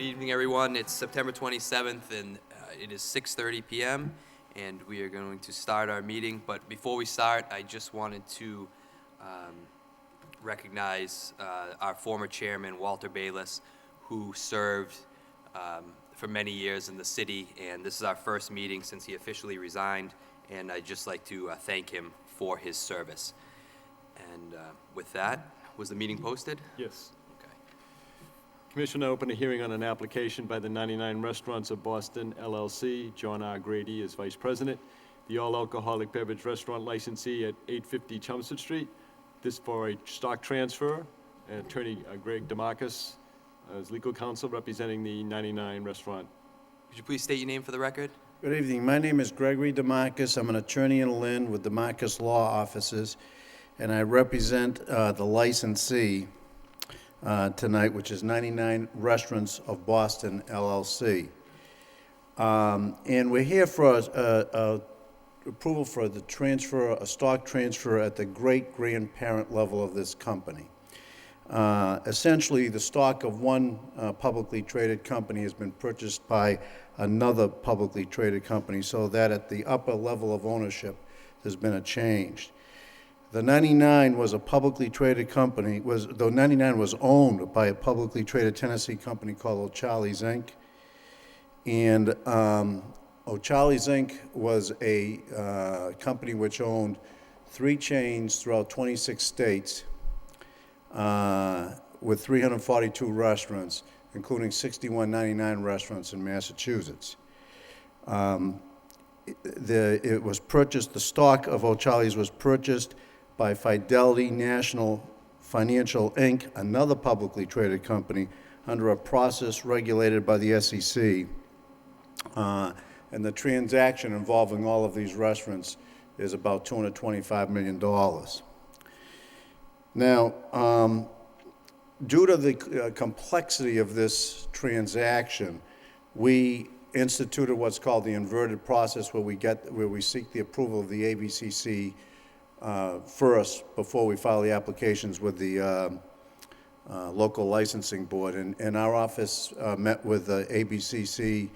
Good evening, everyone. It's September 27th, and it is 6:30 p.m., and we are going to start our meeting. But before we start, I just wanted to recognize our former chairman, Walter Bayless, who served for many years in the city, and this is our first meeting since he officially resigned, and I'd just like to thank him for his service. And with that, was the meeting posted? Yes. Okay. Commission opened a hearing on an application by the 99 Restaurants of Boston, LLC. John R. Grady is vice president. The all-alcoholic beverage restaurant licensee at 850 Chelmsford Street. This for a stock transfer. Attorney Greg DeMarcus is legal counsel representing the 99 restaurant. Could you please state your name for the record? Good evening. My name is Gregory DeMarcus. I'm an attorney in Lynn with DeMarcus Law Offices, and I represent the licensee tonight, which is 99 Restaurants of Boston, LLC. And we're here for approval for the transfer, a stock transfer at the great-grandparent level of this company. Essentially, the stock of one publicly traded company has been purchased by another publicly traded company, so that at the upper level of ownership, there's been a change. The 99 was a publicly traded company, though 99 was owned by a publicly traded Tennessee company called O'Charley's Inc. And O'Charley's Inc. was a company which owned 3 chains throughout 26 states with 342 restaurants, including 61 99 restaurants in Massachusetts. It was purchased, the stock of O'Charley's was purchased by Fidelity National Financial, Inc., another publicly traded company, under a process regulated by the SEC. And the transaction involving all of these restaurants is about $225 million. Now, due to the complexity of this transaction, we instituted what's called the inverted process, where we seek the approval of the ABCC first before we file the applications with the local licensing board. And our office met with the ABCC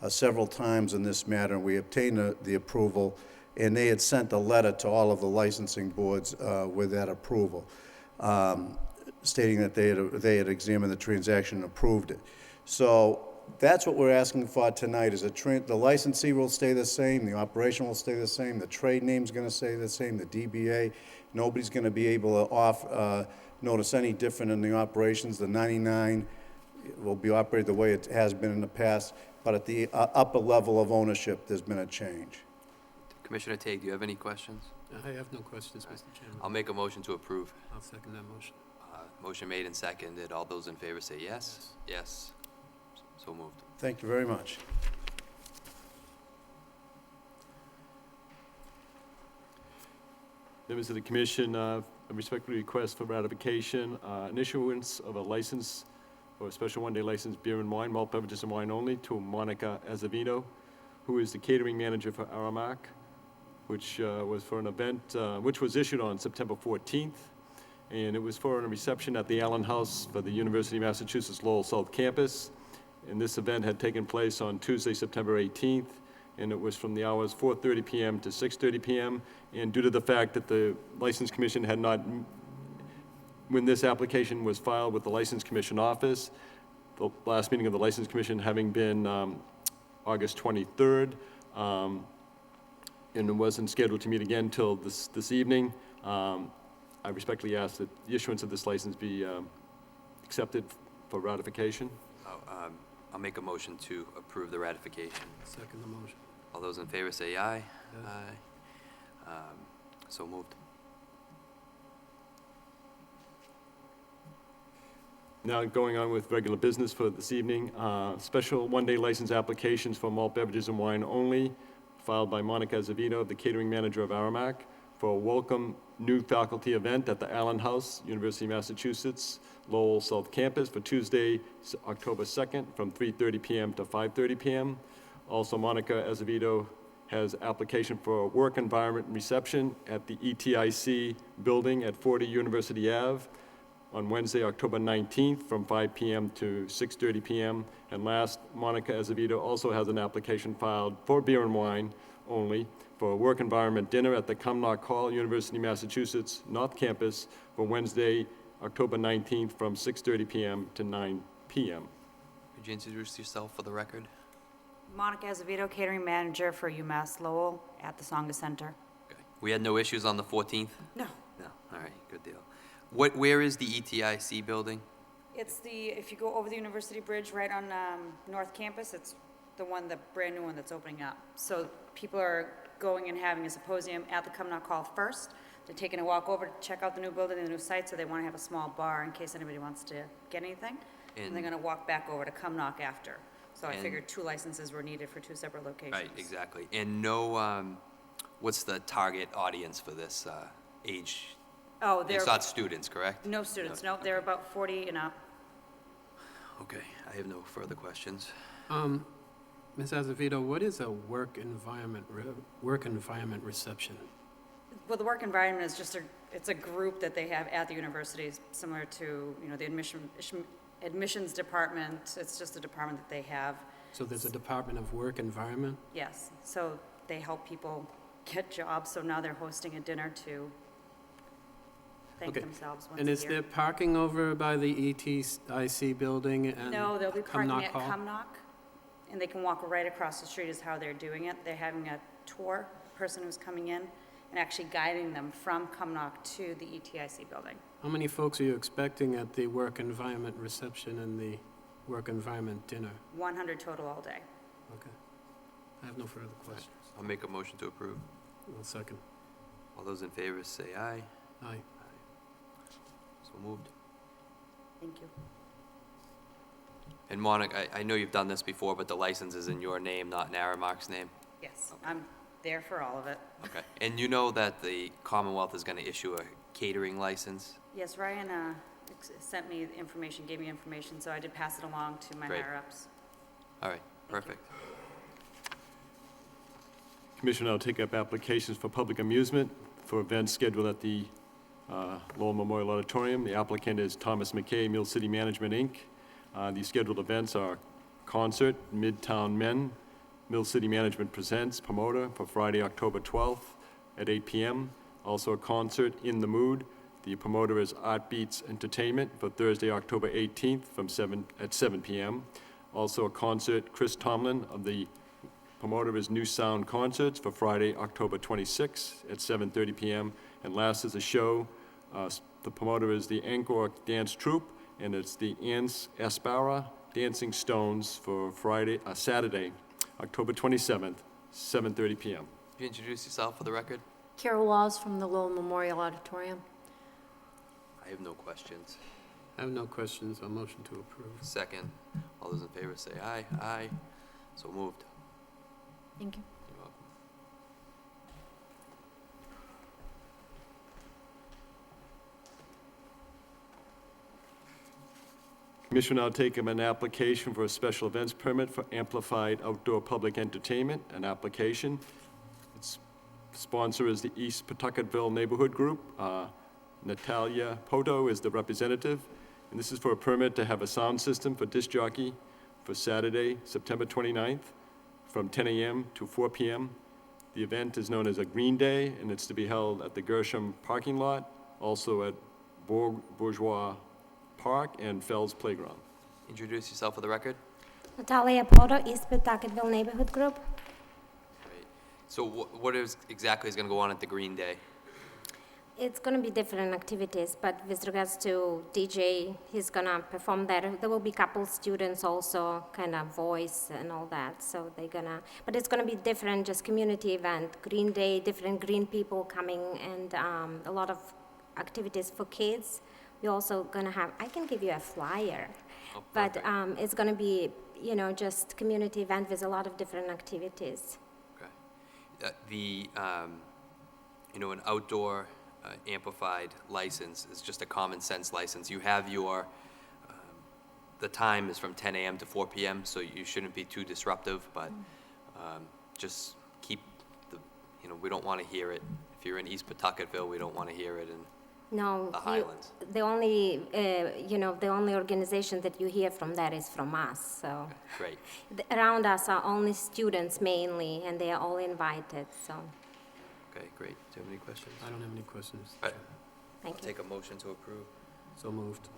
several times in this matter, and we obtained the approval, and they had sent a letter to all of the licensing boards with that approval, stating that they had examined the transaction and approved it. So that's what we're asking for tonight. Is the licensee will stay the same, the operation will stay the same, the trade name's going to stay the same, the DBA. Nobody's going to be able to notice any different in the operations. The 99 will be operated the way it has been in the past, but at the upper level of ownership, there's been a change. Commissioner Tague, do you have any questions? I have no questions, Mr. Chairman. I'll make a motion to approve. I'll second that motion. Motion made and seconded. All those in favor say yes? Yes. So moved. Thank you very much. Members of the commission, I respectfully request for ratification, an issuance of a license or a special one-day license, beer and wine, malt beverages and wine only, to Monica Azevedo, who is the catering manager for Aramark, which was for an event which was issued on September 14th, and it was for a reception at the Allen House for the University of Massachusetts Lowell South Campus. And this event had taken place on Tuesday, September 18th, and it was from the hours 4:30 p.m. to 6:30 p.m. And due to the fact that the License Commission had not, when this application was filed with the License Commission office, the last meeting of the License Commission having been August 23rd, and it wasn't scheduled to meet again until this evening, I respectfully ask that the issuance of this license be accepted for ratification. I'll make a motion to approve the ratification. Second the motion. All those in favor say aye. Yes. Aye. So moved. Now going on with regular business for this evening, special one-day license applications for malt beverages and wine only, filed by Monica Azevedo, the catering manager of Aramark, for a welcome new faculty event at the Allen House, University of Massachusetts, Lowell South Campus, for Tuesday, October 2nd, from 3:30 p.m. to 5:30 p.m. Also, Monica Azevedo has application for a work environment reception at the ETIC building at 40 University Ave on Wednesday, October 19th, from 5 p.m. to 6:30 p.m. And last, Monica Azevedo also has an application filed for beer and wine only for a work environment dinner at the Cumnock Hall, University of Massachusetts North Campus, for Wednesday, October 19th, from 6:30 p.m. to 9 p.m. Could you introduce yourself for the record? Monica Azevedo, catering manager for UMass Lowell at the Songa Center. Okay. We had no issues on the 14th? No. No, all right, good deal. Where is the ETIC building? It's if you go over the University Bridge right on North Campus, it's the brand new one that's opening up. So people are going and having a symposium at the Cumnock Hall first. They're taking a walk over to check out the new building, the new site, so they want to have a small bar in case anybody wants to get anything. And they're going to walk back over to Cumnock after. So I figured 2 licenses were needed for 2 separate locations. Right, exactly. And no, what's the target audience for this age? Oh, It's not students, correct? no students, no, they're about 40 and up. Okay, I have no further questions. Ms. Azevedo, what is a work environment reception? Well, the work environment is just it's a group that they have at the universities, similar to, the admissions department. It's just a department that they have, So there's a Department of Work Environment? yes. So they help people get jobs, so now they're hosting a dinner to thank Okay. themselves once And a is there year. parking over by the ETIC building and No, they'll be parking Cumnock at Hall? Cumnock, and they can walk right across the street is how they're doing it. They're having a tour, person who's coming in, and actually guiding them from Cumnock to the ETIC building. How many folks are you expecting at the work environment reception and the work environment dinner? 100 total all day. Okay. I have no further questions. I'll make a motion to approve. One second. All those in favor say aye. Aye. So moved. Thank you. And Monica, I know you've done this before, but the license is in your name, not in Aramark's name? Yes, I'm there for all of it. Okay. And you know that the Commonwealth is going to issue a catering license? Yes, Ryan sent me the information, gave me information, so I did pass it along to my Great. higher-ups. All right, perfect. Commission will now take up applications for public amusement for events scheduled at the Lowell Memorial Auditorium. The applicant is Thomas McKay, Mill City Management, Inc. The scheduled events are concert, Midtown Men, Mill City Management Presents, promoter, for Friday, October 12th at 8 p.m. Also a concert, In the Mood. The promoter is Art Beats Entertainment for Thursday, October 18th at 7 p.m. Also a concert, Chris Tomlin of the promoter is New Sound Concerts for Friday, October 26th at 7:30 p.m. And last is a show. The promoter is the Angkor Dance Troupe, and it's the Ans Aspara Dancing Stones for Saturday, October 27th, 7:30 p.m. Could you introduce yourself for the record? Carol Laws from the Lowell Memorial Auditorium. I have no questions. I have no questions. A motion to approve. Second, all those in favor say aye. Aye. So moved. Thank you. You're welcome. Commission will now take up an application for a special events permit for amplified outdoor public entertainment, an application. Its sponsor is the East Pawtucketville Neighborhood Group. Natalia Poto is the representative, and this is for a permit to have a sound system for disc jockey for Saturday, September 29th, from 10 a.m. to 4 p.m. The event is known as a Green Day, and it's to be held at the Gershom parking lot, also at Bourgeois Park and Fells Playground. Introduce yourself for the record. Natalia Poto, East Pawtucketville Neighborhood Group. Great. So what exactly is going to go on at the Green Day? It's going to be different activities, but with regards to DJ, he's going to perform there. There will be a couple students also, kind of voice and all that. So they're going to, but it's going to be different, just community event. Green Day, different green people coming, and a lot of activities for kids. We're also going to have, I can give you a flyer, Oh, but perfect. it's going to be, just community event with a lot of different activities. Okay. An outdoor amplified license is just a common sense license. You have the time is from 10 a.m. to 4 p.m., so you shouldn't be too disruptive, but just keep we don't want to hear it. If you're in East Pawtucketville, we don't want to hear it, and No. The Highlands. The only, the only organization that you hear from that is from us, so. Great. Around us are only students mainly, and they are all invited, so, Okay, great. Do you have any questions? I don't have any questions. All right, thank I'll you. take a motion to approve. So moved.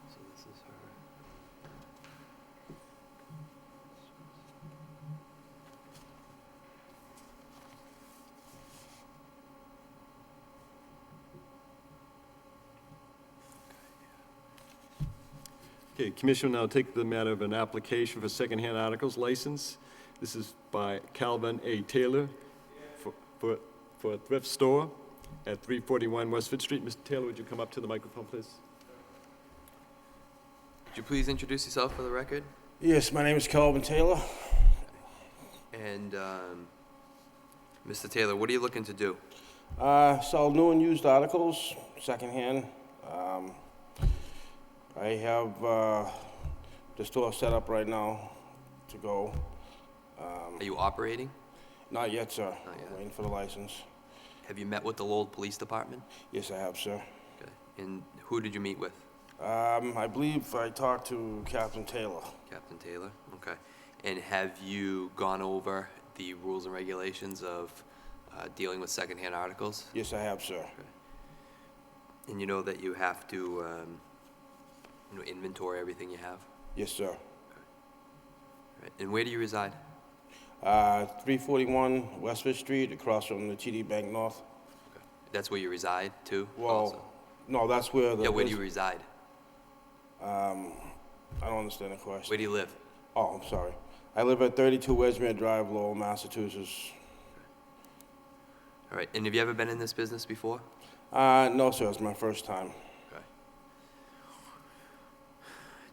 So this is her. Okay, Commission will now take the matter of an application for secondhand articles license. This is by Calvin A. Taylor for a thrift store at 341 Westford Street. Mr. Taylor, would you come up to the microphone, please? Would you please introduce yourself for the record? Yes, my name is Calvin Taylor. And, Mr. Taylor, what are you looking to do? Sell new and used articles, secondhand. I have the store set up right now to go. Are you operating? Not yet, sir. Not yet. Waiting for the license. Have you met with the Lowell Police Department? Yes, I have, sir. Okay. And who did you meet with? I believe I talked to Captain Taylor. Captain Taylor? Okay. And have you gone over the rules and regulations of dealing with secondhand articles? Yes, I have, sir. And you know that you have to, inventory everything you have? Yes, sir. Right. And where do you reside? 341 Westford Street, across from the TD Bank North. Okay. That's where you reside, too? Well, also? no, that's where the... Yeah, where do you reside? I don't understand the question. Where do you live? Oh, I'm sorry. I live at 32 Wedgmere Drive, Lowell, Massachusetts. All right. And have you ever been in this business before? No, sir, it's my first time. Okay.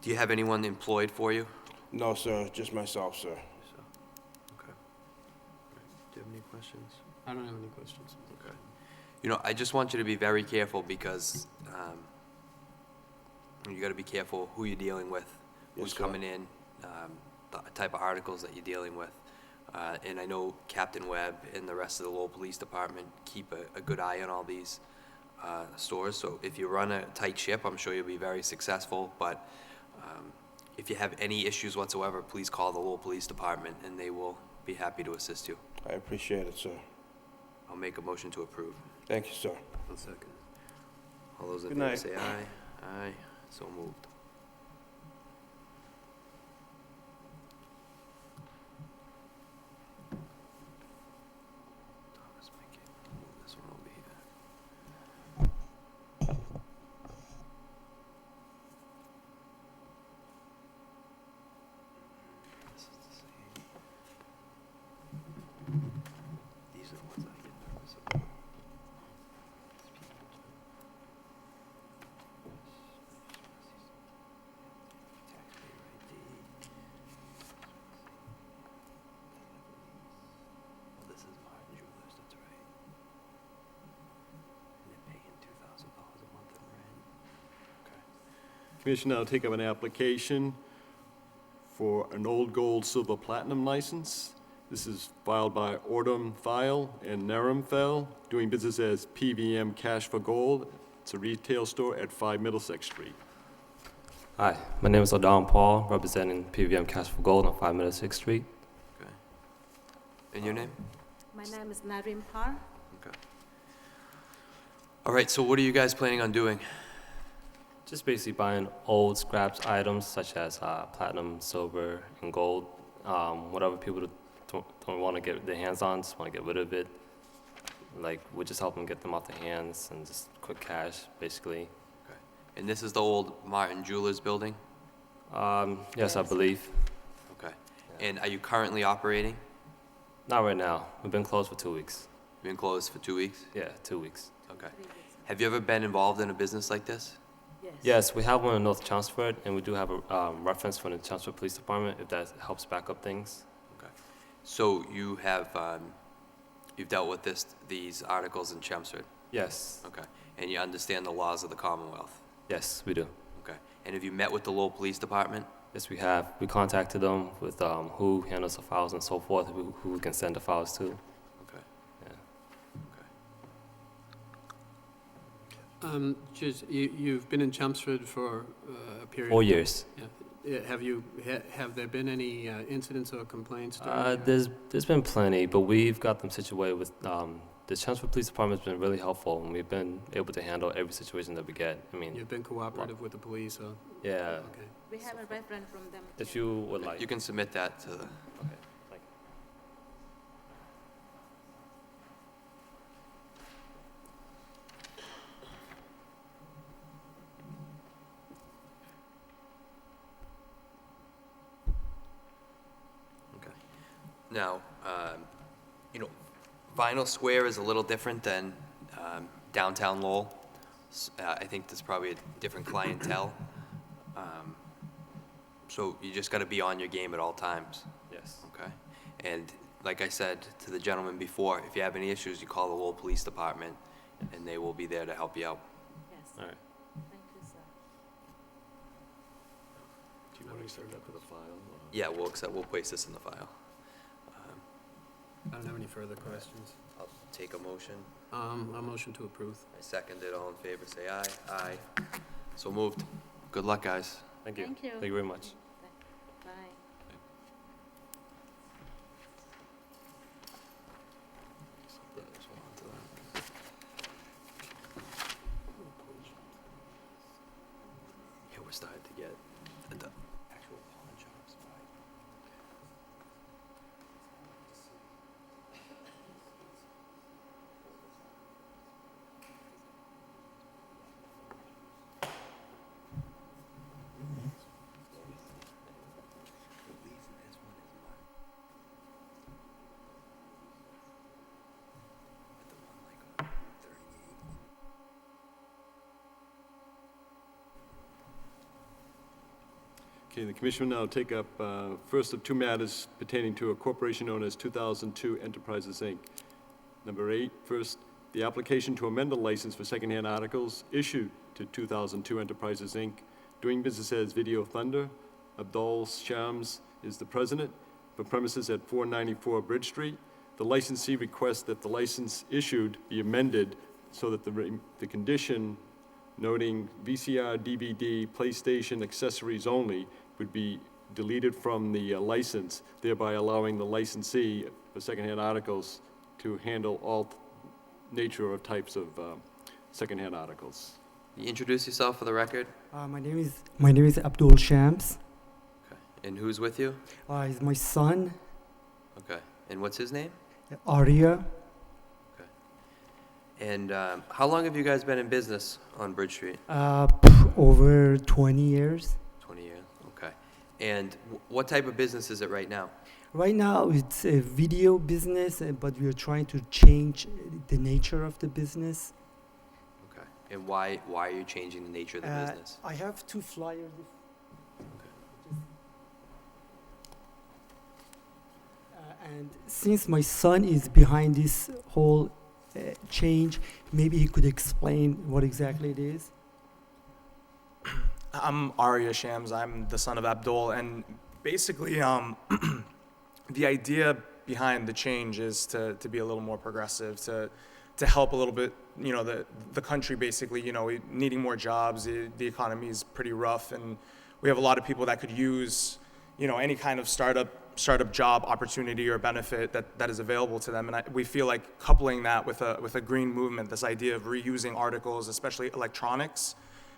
Do you have anyone employed for you? No, sir, just myself, sir. So, okay. All right. Do you have any questions? I don't have any questions. Okay. I just want you to be very careful because you got to be careful who you're dealing with, who's Yes, sir. coming in, the type of articles that you're dealing with. And I know Captain Webb and the rest of the Lowell Police Department keep a good eye on all these stores. So if you run a tight ship, I'm sure you'll be very successful. But if you have any issues whatsoever, please call the Lowell Police Department and they will be happy to assist you. I appreciate it, sir. I'll make a motion to approve. Thank you, sir. 1 second. All those in Good favor night. say aye. Aye. So moved. Thomas, make it move this one over here. This is the same. These are the ones I get nervous about. These people too. Taxpayer ID. Oh, this is Martin Jewelers, that's right. And they're paying $2,000 a month in rent. Okay. Commission now take up an application for an old gold silver platinum license. This is filed by Ordum File and Narum File, doing business as PVM Cash for Gold. It's a retail store at 5 Middlesex Street. Hi, my name is Adam Paul, representing PVM Cash for Gold on 5 Middlesex Street. Okay. And your name? My name is Narim Par. Okay. All right, so what are you guys planning on doing? Just basically buying old scraps items such as platinum, silver, and gold. Whatever people don't want to get their hands on, just want to get rid of it. Like, we just help them get them off their hands and just quick cash, basically. Okay. And this is the old Martin Jewelers building? Yes, I believe. Okay. And are you currently operating? Not right now. We've been closed for 2 weeks. You've been closed for 2 weeks? Yeah, 2 weeks. Okay. Have you ever been involved in a business like this? Yes, we have one in North Chelmsford, and we do have a reference from the Chelmsford Police Department if that helps back up things. Okay. So you have You've dealt with these articles in Chelmsford? Yes, Okay. And you understand the laws of the Commonwealth? yes, we do. Okay. And have you met with the Lowell Police Department? Yes, we have. We contacted them with who handles the files and so forth, who we can send the files to. Okay. Yeah. Okay. Just, you've been in Chelmsford for a period? 4 years. Yeah. Have there been any incidents or complaints? during, There's been plenty, but we've got them situated with, the Chelmsford Police Department's been really helpful, and we've been able to handle every situation that we get. I mean, You've been cooperative with the police, or? yeah, Okay. We have a reference from them. if you would like. You can submit that to the, Okay, thank you. okay. Now, Vinyl Square is a little different than downtown Lowell. I think there's probably a different clientele. So you just got to be on your game at all times, Yes. okay? And like I said to the gentleman before, if you have any issues, you call the Lowell Police Department, and they will be there to help you out. Yes. All right. Thank you, sir. Do you want to accept that for the file? or- Yeah, we'll place this in the file. I don't have any further questions. I'll take a motion. A motion to approve. I second it. All in favor, say aye. Aye. So moved. Good luck, guys. Thank you. Thank you. Thank you very much. Bye. Yeah, we're starting to get the actual pawn shops. Okay, the commission will now take up first of two matters pertaining to a corporation known as 2002 Enterprises, Inc. Number 8, first, the application to amend the license for secondhand articles issued to 2002 Enterprises, Inc., doing business as Video Thunder. Abdul Shams is the president, for premises at 494 Bridge Street. The licensee requests that the license issued be amended so that the condition noting VCR, DVD, PlayStation accessories only would be deleted from the license, thereby allowing the licensee for secondhand articles to handle all nature of types of secondhand articles. You introduce yourself for the record. My name is Abdul Shams. Okay. And who's with you? He's my son, Okay. And what's his name? Arya. And how long have you guys been in business on Bridge Street? Over 20 years. 20 years. Okay. And what type of business is it right now? Right now, it's a video business, but we are trying to change the nature of the business. Okay. And why are you changing the nature of the business? I have two flyers. And since my son is behind this whole change, maybe he could explain what exactly it is. I'm Arya Shams. I'm the son of Abdul, and basically, the idea behind the change is to be a little more progressive, to help a little bit, the country basically, needing more jobs. The economy is pretty rough, and we have a lot of people that could use, any kind of startup job opportunity or benefit that is available to them. And we feel like coupling that with a green movement, this idea of reusing articles, especially electronics,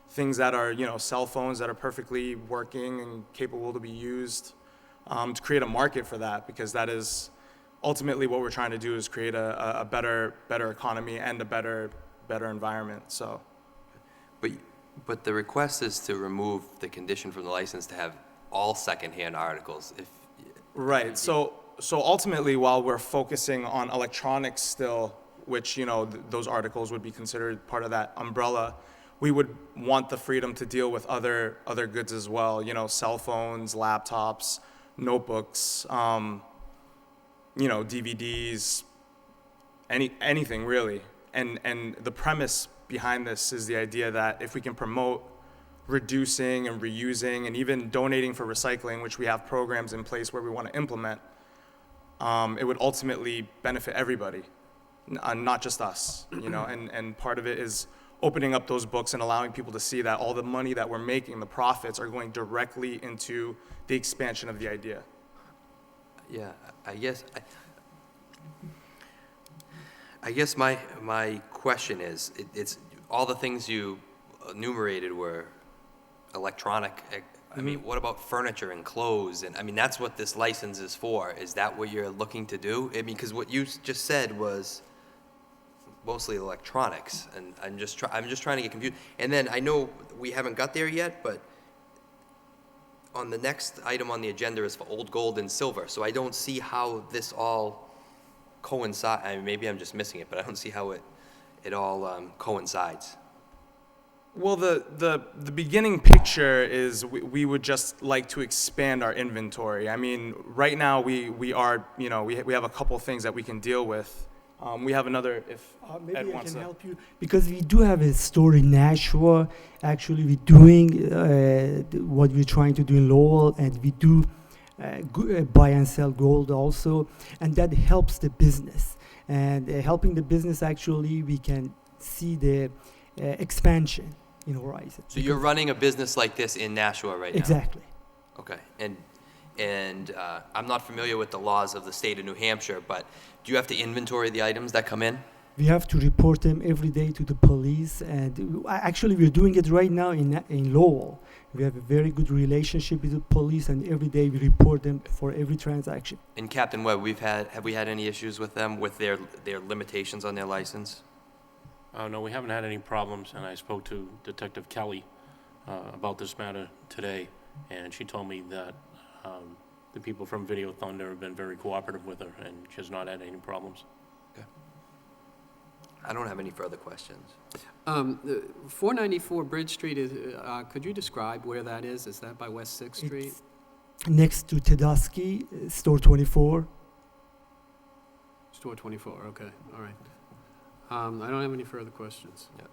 things that are, cell phones that are perfectly working and capable to be used, to create a market for that, because that is ultimately what we're trying to do, is create a better economy and a better environment. So, But the request is to remove the condition from the license to have all secondhand articles. right. So ultimately, while we're focusing on electronics still, which, those articles would be considered part of that umbrella, we would want the freedom to deal with other goods as well, cell phones, laptops, notebooks, DVDs, anything really. And the premise behind this is the idea that if we can promote reducing and reusing and even donating for recycling, which we have programs in place where we want to implement, it would ultimately benefit everybody, not just us, you know, and part of it is opening up those books and allowing people to see that all the money that we're making, the profits, are going directly into the expansion of the idea. Yeah, I guess my question is, it's, all the things you enumerated were electronic. I mean, what about furniture and clothes? And, I mean, that's what this license is for. Is that what you're looking to do? I mean, because what you just said was mostly electronics, and I'm just trying to get confused. And then, I know we haven't got there yet, but on the next item on the agenda is for old gold and silver, so I don't see how this all coincides. I mean, maybe I'm just missing it, but I don't see how it all coincides. Well, the beginning picture is we would just like to expand our inventory. I mean, right now we are, you know, we have a couple things that we can deal with. We have another, if Maybe Ed I wants can to. help you, because we do have a store in Nashua. Actually, we're doing what we're trying to do in Lowell, and we do buy and sell gold also, and that helps the business. And helping the business, actually, we can see the expansion in Horizon. So you're running a business like this in Nashua right now? Exactly. Okay, and I'm not familiar with the laws of the state of New Hampshire, but do you have to inventory the items that come in? We have to report them every day to the police, and actually we're doing it right now in Lowell. We have a very good relationship with the police, and every day we report them for every transaction. And Captain Webb, have we had any issues with them, with their limitations on their license? No, we haven't had any problems, and I spoke to Detective Kelly about this matter today, and she told me that the people from Video Thunder have been very cooperative with her, and she has not had any problems. Okay. I don't have any further questions. 494 Bridge Street, could you describe where that is? Is that by West 6th Street? It's next to Tedeschi, store 24. Store 24, okay, all right. I don't have any further questions. Yeah,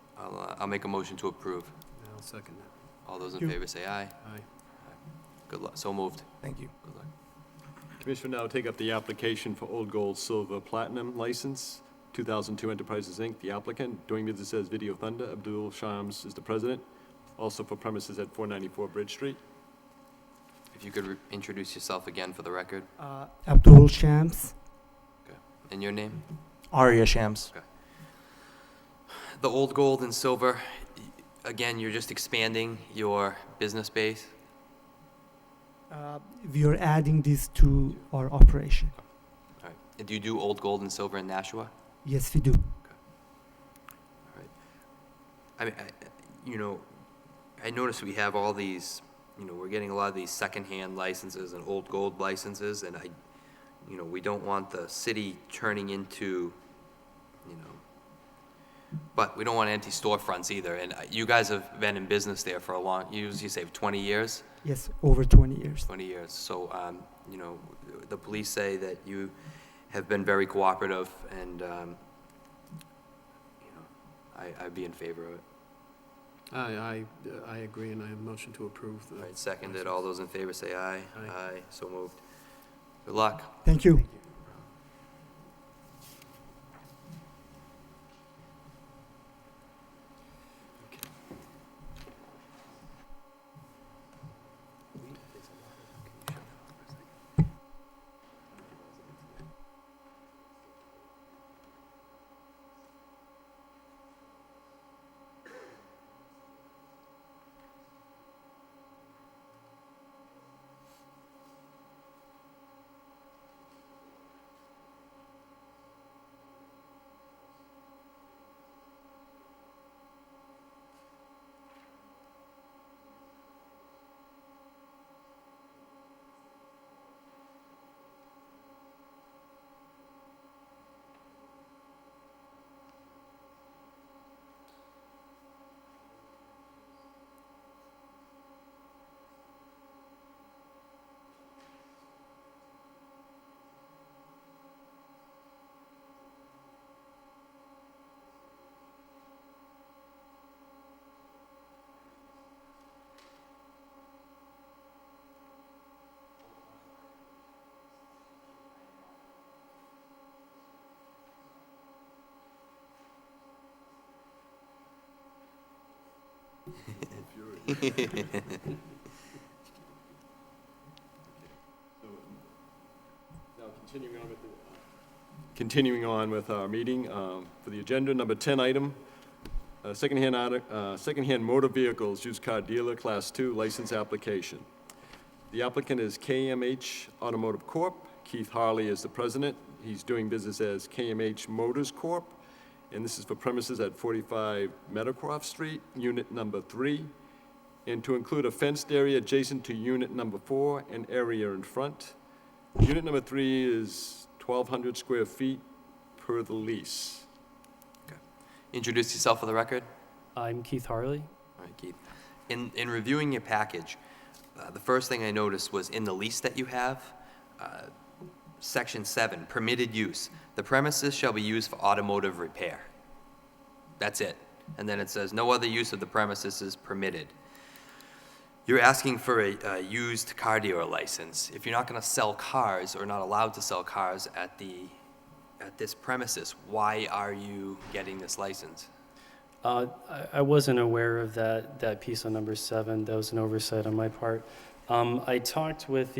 I'll make a motion to approve. I'll second that. All those in Thank you. favor say aye. Aye. Good luck, so moved. Thank you. Good luck. Commission will now take up the application for Old Gold Silver Platinum License, 2002 Enterprises, Inc., the applicant. Doing business as Video Thunder, Abdul Shams is the president. Also for premises at 494 Bridge Street. If you could introduce yourself again for the record. Abdul Shams. Okay. And your name? Aria Shams. The Old Gold and Silver, again, you're just expanding your business base? We are adding this to our operation. All right. And do you do Old Gold and Silver in Nashua? Yes, we do. All right. I mean, you know, I noticed we have all these, you know, we're getting a lot of these secondhand licenses and Old Gold licenses, and you know, we don't want the city turning into, you know, but we don't want empty storefronts either. And you guys have been in business there for a long, you say 20 years? Yes, over 20 years. 20 years. So, you know, the police say that you have been very cooperative, and, you know, I'd be in favor of it. I agree, and I have a motion to approve. All right, seconded. All those in favor say aye. Aye. So moved. Good luck. Thank you. Now, continuing on with our meeting, for the agenda, number 10 item, secondhand motor vehicles, used car dealer, Class 2, license application. The applicant is KMH Automotive Corp. Keith Harley is the president. He's doing business as KMH Motors Corp., and this is for premises at 45 Meadowcroft Street, unit number 3, and to include a fenced area adjacent to unit number 4 and area in front. Unit number 3 is 1,200 square feet per the lease. Introduce yourself for the record. I'm Keith Harley. All right, Keith. In reviewing your package, the first thing I noticed was in the lease that you have, Section 7, permitted use. The premises shall be used for automotive repair. That's it. And then it says, no other use of the premises is permitted. You're asking for a used car dealer license. If you're not going to sell cars or not allowed to sell cars at this premises, why are you getting this license? I wasn't aware of that piece on number 7. That was an oversight on my part. I talked with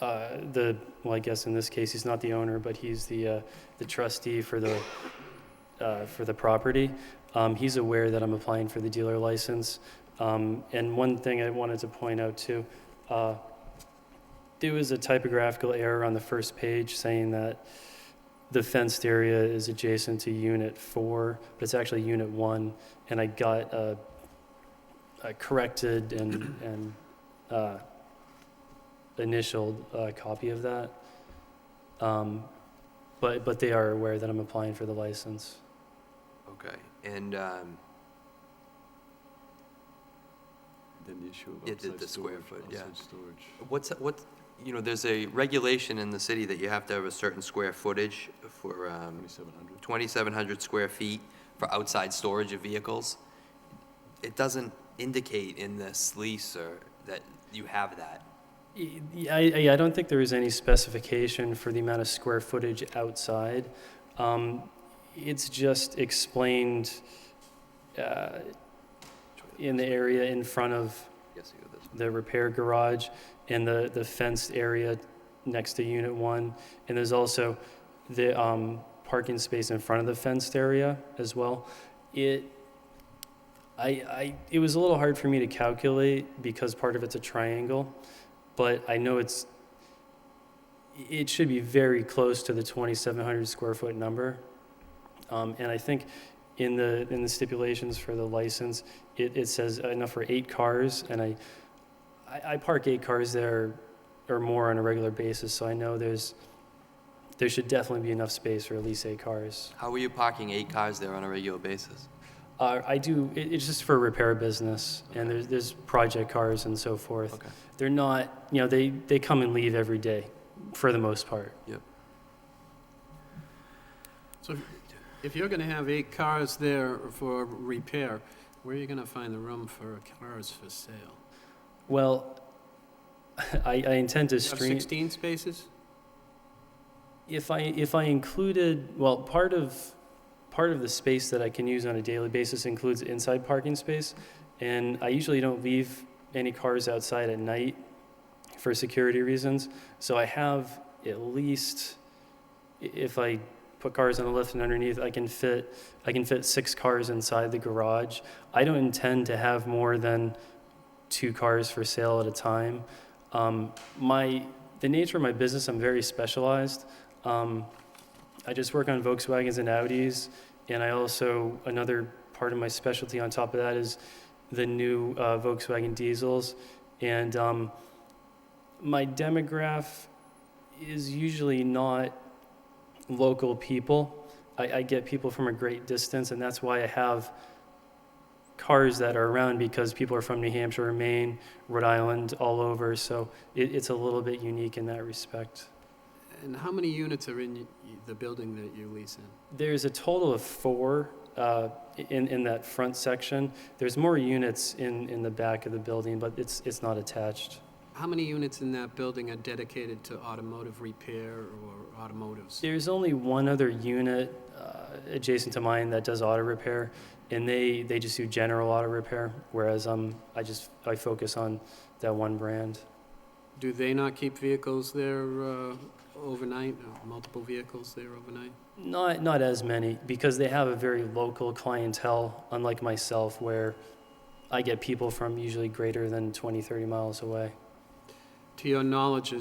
well, I guess in this case, he's not the owner, but he's the trustee for the property. He's aware that I'm applying for the dealer license. And one thing I wanted to point out too, there was a typographical error on the first page saying that the fenced area is adjacent to Unit 4, but it's actually Unit 1, and I got a corrected and initialed copy of that. But they are aware that I'm applying for the license. Okay. And Then the issue of the outside square storage, foot, yeah. outside storage. what, there's a regulation in the city that you have to have a certain square footage for 2,700. 2,700 square feet for outside storage of vehicles. It doesn't indicate in this lease or that you have that. I don't think there is any specification for the amount of square footage outside. It's just explained in the area in front of the repair garage and the fenced area next to Unit 1. And there's also the parking space in front of the fenced area as well. It was a little hard for me to calculate because part of it's a triangle, but I know it should be very close to the 2,700 square foot number. And I think in the stipulations for the license, it says enough for 8 cars, and I park 8 cars there or more on a regular basis, so I know there should definitely be enough space for at least 8 cars. How are you parking 8 cars there on a regular basis? I do, it's just for repair business, and there's project cars and so forth. Okay. They're not, they come and leave every day, for the most part. Yep. So if you're going to have 8 cars there for repair, where are you going to find the room for cars for sale? Well, I intend to You have stream. 16 spaces? If I included, well, part of the space that I can use on a daily basis includes inside parking space, and I usually don't leave any cars outside at night for security reasons. So I have at least, if I put cars on the lift and underneath, I can fit 6 cars inside the garage. I don't intend to have more than 2 cars for sale at a time. The nature of my business, I'm very specialized. I just work on Volkswagens and Audis, and I also, another part of my specialty on top of that is the new Volkswagen diesels. And my demographic is usually not local people. I get people from a great distance, and that's why I have cars that are around, because people are from New Hampshire, Maine, Rhode Island, all over. So it's a little bit unique in that respect. And how many units are in the building that you lease in? There's a total of 4 in that front section. There's more units in the back of the building, but it's not attached. How many units in that building are dedicated to automotive repair or automotives? There's only one other unit adjacent to mine that does auto repair, and they just do general auto repair, whereas I focus on that one brand. Do they not keep vehicles there overnight, multiple vehicles there overnight? Not as many, because they have a very local clientele, unlike myself, where I get people from usually greater than 20, 30 miles away. To your knowledge,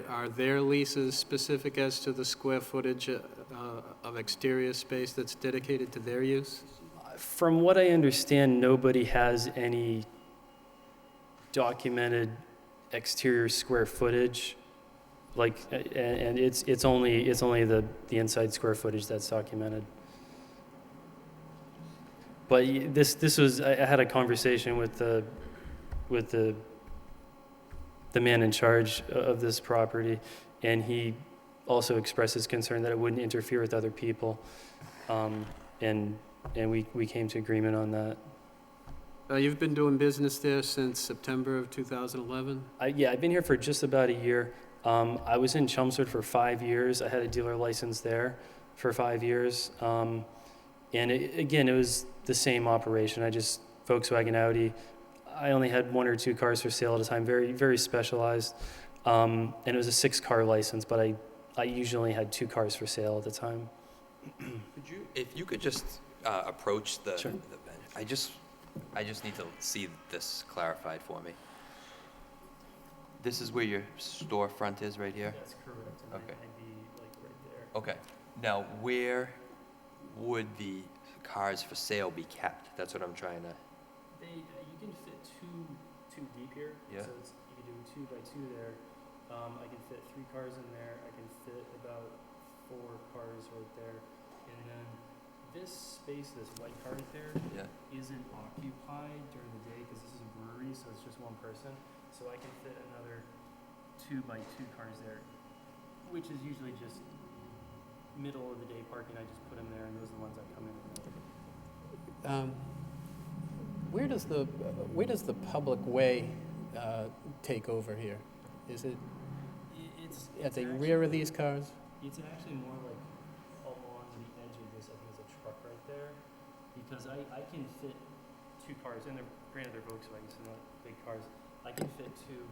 are their leases specific as to the square footage of exterior space that's dedicated to their use? From what I understand, nobody has any documented exterior square footage, and it's only the inside square footage that's documented. But this was, I had a conversation with the man in charge of this property, and he also expressed his concern that it wouldn't interfere with other people, and we came to agreement on that. You've been doing business there since September of 2011? Yeah, I've been here for just about a year. I was in Chelmsford for 5 years. I had a dealer license there for 5 years. And again, it was the same operation. Volkswagen, Audi. I only had 1 or 2 cars for sale at a time, very, very specialized. And it was a 6-car license, but I usually had 2 cars for sale at the time. If you could just approach the Sure. bench. I just need to see this clarified for me. This is where your storefront is, right here? That's correct. And Okay. I'd be right there. Okay. Now, where would the cars for sale be kept? That's what I'm trying to... You can fit two deep here. Yeah. So you can do 2 by 2 there. I can fit 3 cars in there. I can fit about 4 cars right there. And then this space, this white car right there, isn't occupied during the day because this is a brewery, so it's just one person. So I can fit another 2 by 2 cars there, which is usually just middle of the day parking. I just put them there, and those are the ones that come in and out. Where does the public way take over here? Is it It's at the actually- rear of these cars? It's actually more like along the edge of this. I think there's a truck right there, because I can fit 2 cars, and granted they're Volkswagen, so not big cars. I can fit 2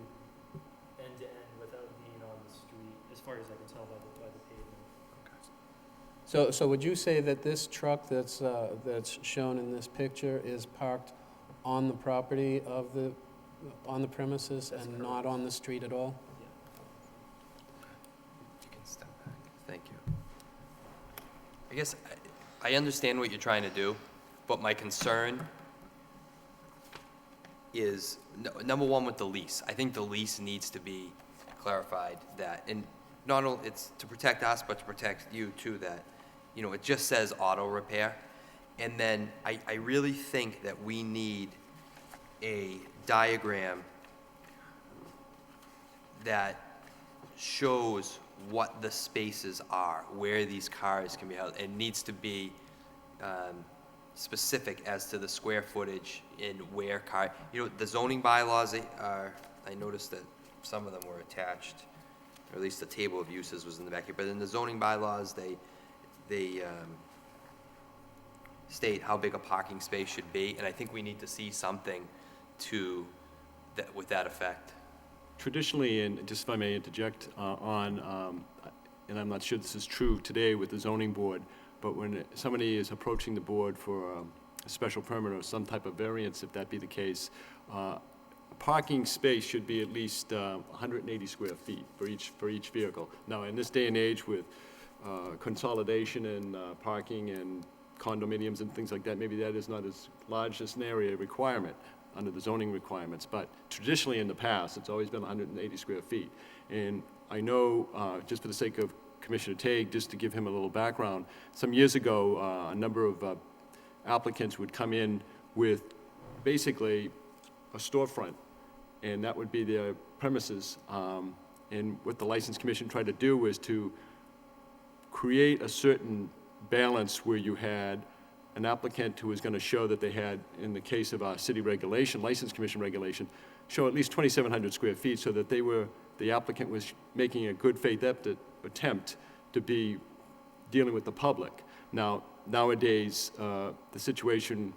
end to end without being on the street, as far as I can tell by the pavement. So would you say that this truck that's shown in this picture is parked on the property on the premises and not on the street at all? You can step back. Thank you. I guess I understand what you're trying to do, but my concern is, number one, with the lease. I think the lease needs to be clarified that, and not only, it's to protect us, but to protect you too, that, it just says auto repair. And then I really think that we need a diagram that shows what the spaces are, where these cars can be held. It needs to be specific as to the square footage and where the zoning bylaws are, I noticed that some of them were attached, or at least the table of uses was in the back here, but in the zoning bylaws, they state how big a parking space should be, and I think we need to see something with that effect. Traditionally, and just if I may interject and I'm not sure this is true today with the zoning board, but when somebody is approaching the board for a special permit or some type of variance, if that be the case, a parking space should be at least 180 square feet for each vehicle. Now, in this day and age with consolidation and parking and condominiums and things like that, maybe that is not as large as an area requirement under the zoning requirements, but traditionally in the past, it's always been 180 square feet. And I know, just for the sake of Commissioner Tague, just to give him a little background, some years ago, a number of applicants would come in with basically a storefront, and that would be their premises. And what the License Commission tried to do was to create a certain balance where you had an applicant who was going to show that they had, in the case of our city regulation, License Commission regulation, show at least 2,700 square feet, so that the applicant was making a good faith attempt to be dealing with the public. Now, nowadays, the situation,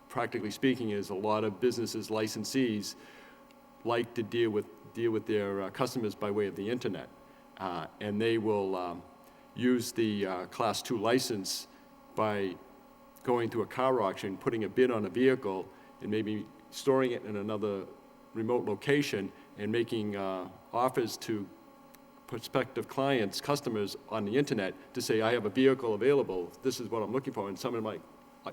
practically speaking, is a lot of businesses, licensees, like to deal with their customers by way of the internet. And they will use the Class 2 license by going to a car auction, putting a bid on a vehicle, and maybe storing it in another remote location, and making offers to prospective clients, customers on the internet to say, I have a vehicle available, this is what I'm looking for, and someone might,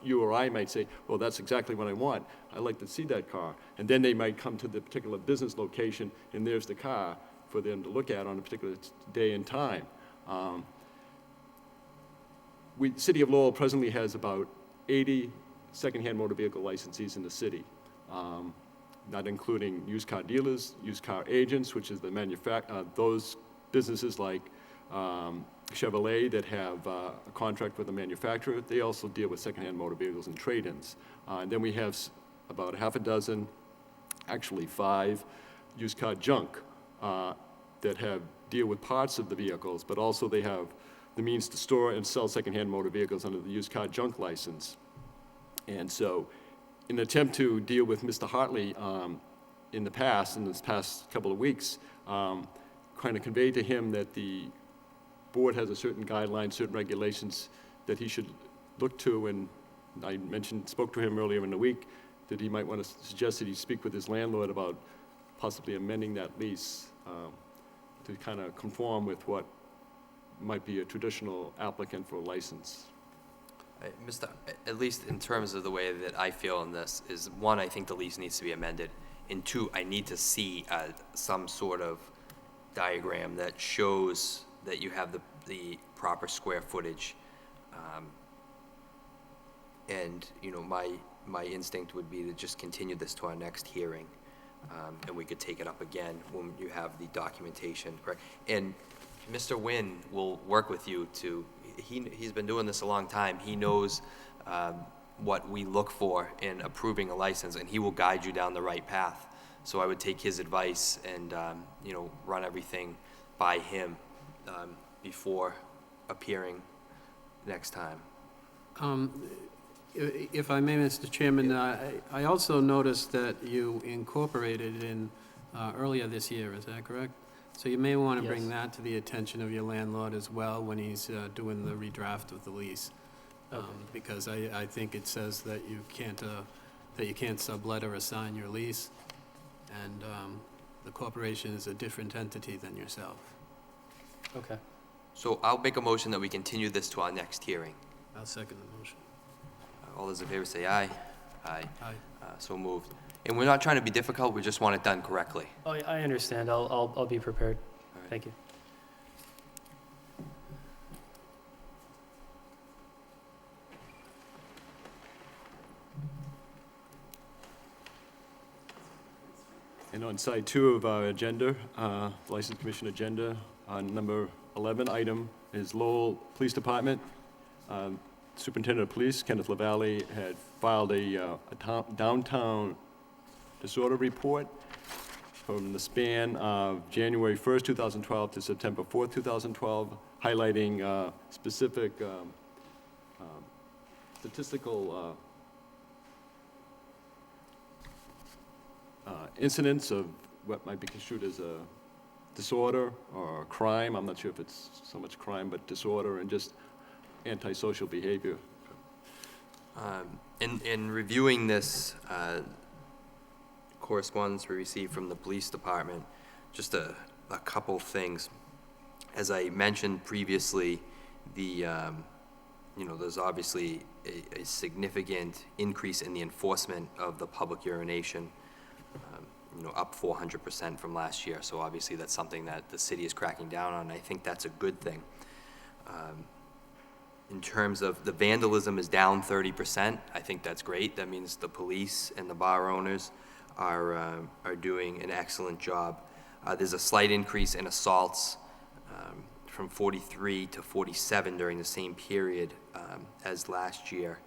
you or I might say, well, that's exactly what I want, I'd like to see that car. And then they might come to the particular business location, and there's the car for them to look at on a particular day and time. The City of Lowell presently has about 80 secondhand motor vehicle licensees in the city, not including used car dealers, used car agents, which is those businesses like Chevrolet that have a contract with a manufacturer. They also deal with secondhand motor vehicles and trade-ins. And then we have about half a dozen, actually 5, used car junk that deal with parts of the vehicles, but also they have the means to store and sell secondhand motor vehicles under the used car junk license. And so, in an attempt to deal with Mr. Hartley in this past couple of weeks, kind of conveyed to him that the board has a certain guidelines, certain regulations that he should look to, and I spoke to him earlier in the week that he might want to suggest that he speak with his landlord about possibly amending that lease to kind of conform with what might be a traditional applicant for a license. At least in terms of the way that I feel on this, is one, I think the lease needs to be amended, and two, I need to see some sort of diagram that shows that you have the proper square footage. And, you know, my instinct would be to just continue this to our next hearing, and we could take it up again when you have the documentation, correct? And Mr. Nguyen will work with you he's been doing this a long time. He knows what we look for in approving a license, and he will guide you down the right path. So I would take his advice and, you know, run everything by him before appearing next time. If I may, Mr. Chairman, I also noticed that you incorporated in earlier this year, is that correct? So you may want to bring that to the attention of your landlord as well when he's doing the redraft of the lease. Because I think it says that you can't sublet or assign your lease, and the corporation is a different entity than yourself. Okay. So I'll make a motion that we continue this to our next hearing. I'll second the motion. All those in favor say aye. Aye. Aye. So moved. And we're not trying to be difficult, we just want it done correctly. Oh, yeah, I understand. I'll be prepared. All right. Thank you. And on side 2 of our agenda, License Commission agenda, number 11 item is Lowell Police Department. Superintendent of Police, Kenneth LaValle, had filed a downtown disorder report from the span of January 1st, 2012 to September 4th, 2012, highlighting specific statistical incidents of what might be construed as a disorder or a crime. I'm not sure if it's so much crime, but disorder and just antisocial behavior. In reviewing this correspondence we received from the police department, just a couple things. As I mentioned previously, you know, there's obviously a significant increase in the enforcement of the public urination, you know, up 400% from last year. So obviously that's something that the city is cracking down on. I think that's a good thing. In terms of the vandalism is down 30%, I think that's great. That means the police and the bar owners are doing an excellent job. There's a slight increase in assaults from 43 to 47 during the same period as last year.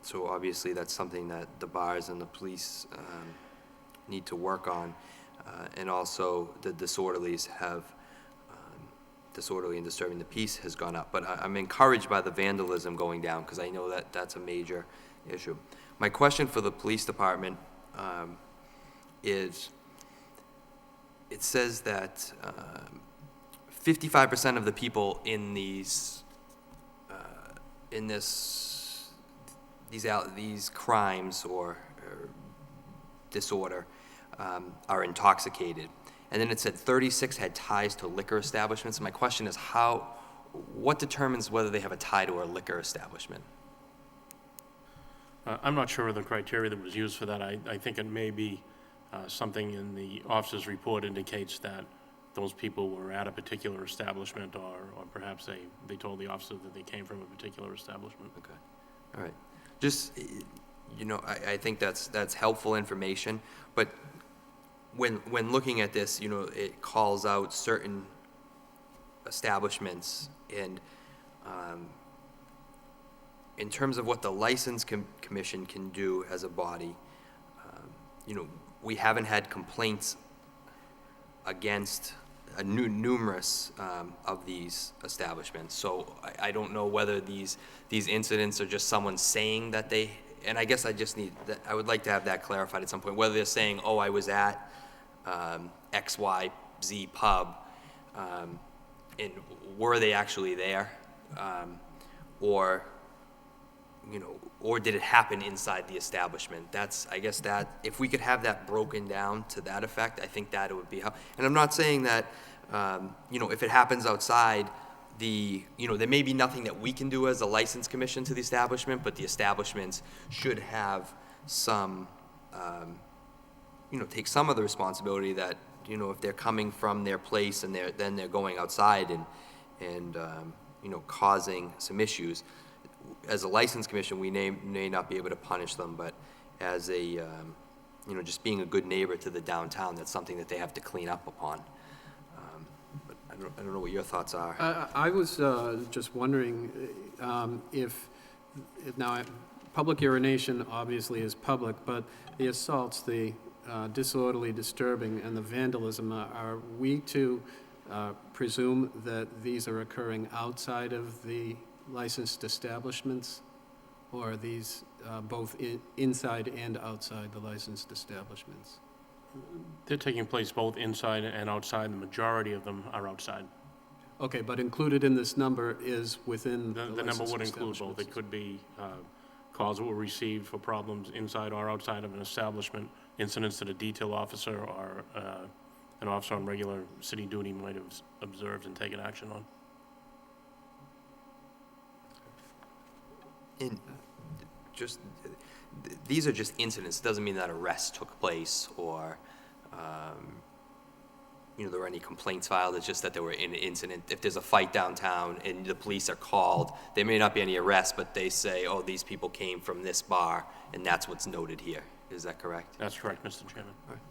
So obviously, that's something that the bars and the police need to work on. And also, the disorderlies have, disorderly and disturbing the peace has gone up. But I'm encouraged by the vandalism going down, because I know that that's a major issue. My question for the police department is, it says that 55% of the people in these crimes or disorder are intoxicated. And then it said 36 had ties to liquor establishments. My question is, what determines whether they have a tie to a liquor establishment? I'm not sure of the criteria that was used for that. I think it may be something in the officer's report indicates that those people were at a particular establishment, or perhaps they told the officer that they came from a particular establishment. Okay, all right. Just, I think that's helpful information, but when looking at this, it calls out certain establishments, and in terms of what the License Commission can do as a body, we haven't had complaints against numerous of these establishments. So I don't know whether these incidents are just someone saying that they, and I guess I would like to have that clarified at some point, whether they're saying, oh, I was at XYZ pub, and were they actually there? Or did it happen inside the establishment? I guess that, if we could have that broken down to that effect, I think that it would be helpful. And I'm not saying that, if it happens outside, there may be nothing that we can do as a license commission to the establishment, but the establishments should have some, take some of the responsibility that, if they're coming from their place and then they're going outside and causing some issues. As a license commission, we may not be able to punish them, but as a, just being a good neighbor to the downtown, that's something that they have to clean up upon. But I don't know what your thoughts are. I was just wondering if now, public urination obviously is public, but the assaults, the disorderly, disturbing, and the vandalism, are we to presume that these are occurring outside of the licensed establishments, or are these both inside and outside the licensed establishments? They're taking place both inside and outside. The majority of them are outside. Okay, but included in this number is within the The number would include both. establishments. It could be calls that were received for problems inside or outside of an establishment, incidents that a detail officer or an officer on regular city duty might have observed and taken action on. And these are just incidents. It doesn't mean that arrests took place or, there were any complaints filed. It's just that there were an incident. If there's a fight downtown and the police are called, there may not be any arrests, but they say, oh, these people came from this bar, and that's what's noted here. Is that correct? That's correct, Mr. Chairman. All right.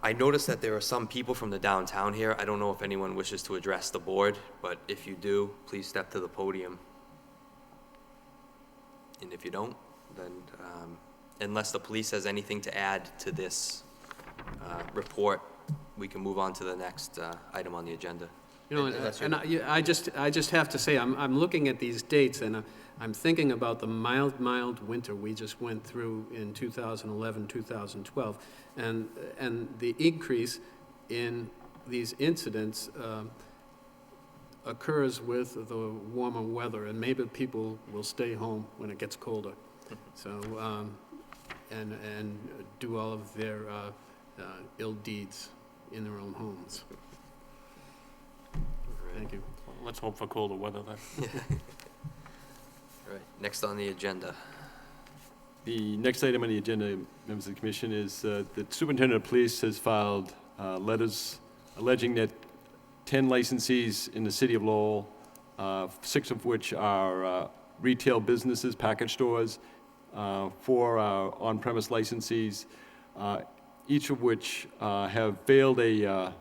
I noticed that there are some people from the downtown here. I don't know if anyone wishes to address the board, but if you do, please step to the podium. And if you don't, then unless the police has anything to add to this report, we can move on to the next item on the agenda. I just have to say, I'm looking at these dates, and I'm thinking about the mild winter we just went through in 2011, 2012, and the increase in these incidents occurs with the warmer weather, and maybe people will stay home when it gets colder. So, and do all of their ill deeds in their own homes. Thank you. Well, let's hope for colder weather then. All right, next on the agenda. The next item on the agenda, members of the commission, is the superintendent of police has filed letters alleging that 10 licensees in the city of Lowell, 6 of which are retail businesses, package stores, 4 are on-premise licensees, each of which have failed a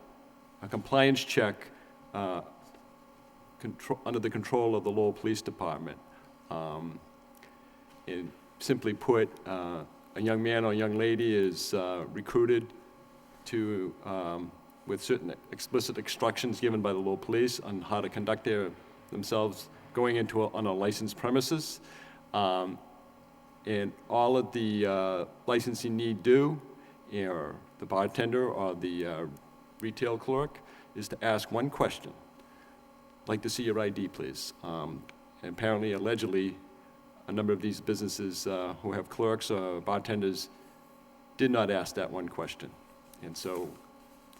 a compliance check under the control of the Lowell Police Department. And simply put, a young man or young lady is recruited to, with certain explicit instructions given by the Lowell Police on how to conduct themselves going into on a licensed premises. And all of the licensing need do, or the bartender or the retail clerk, is to ask one question. Like to see your ID, please. And apparently, allegedly, a number of these businesses who have clerks or bartenders did not ask that one question. And so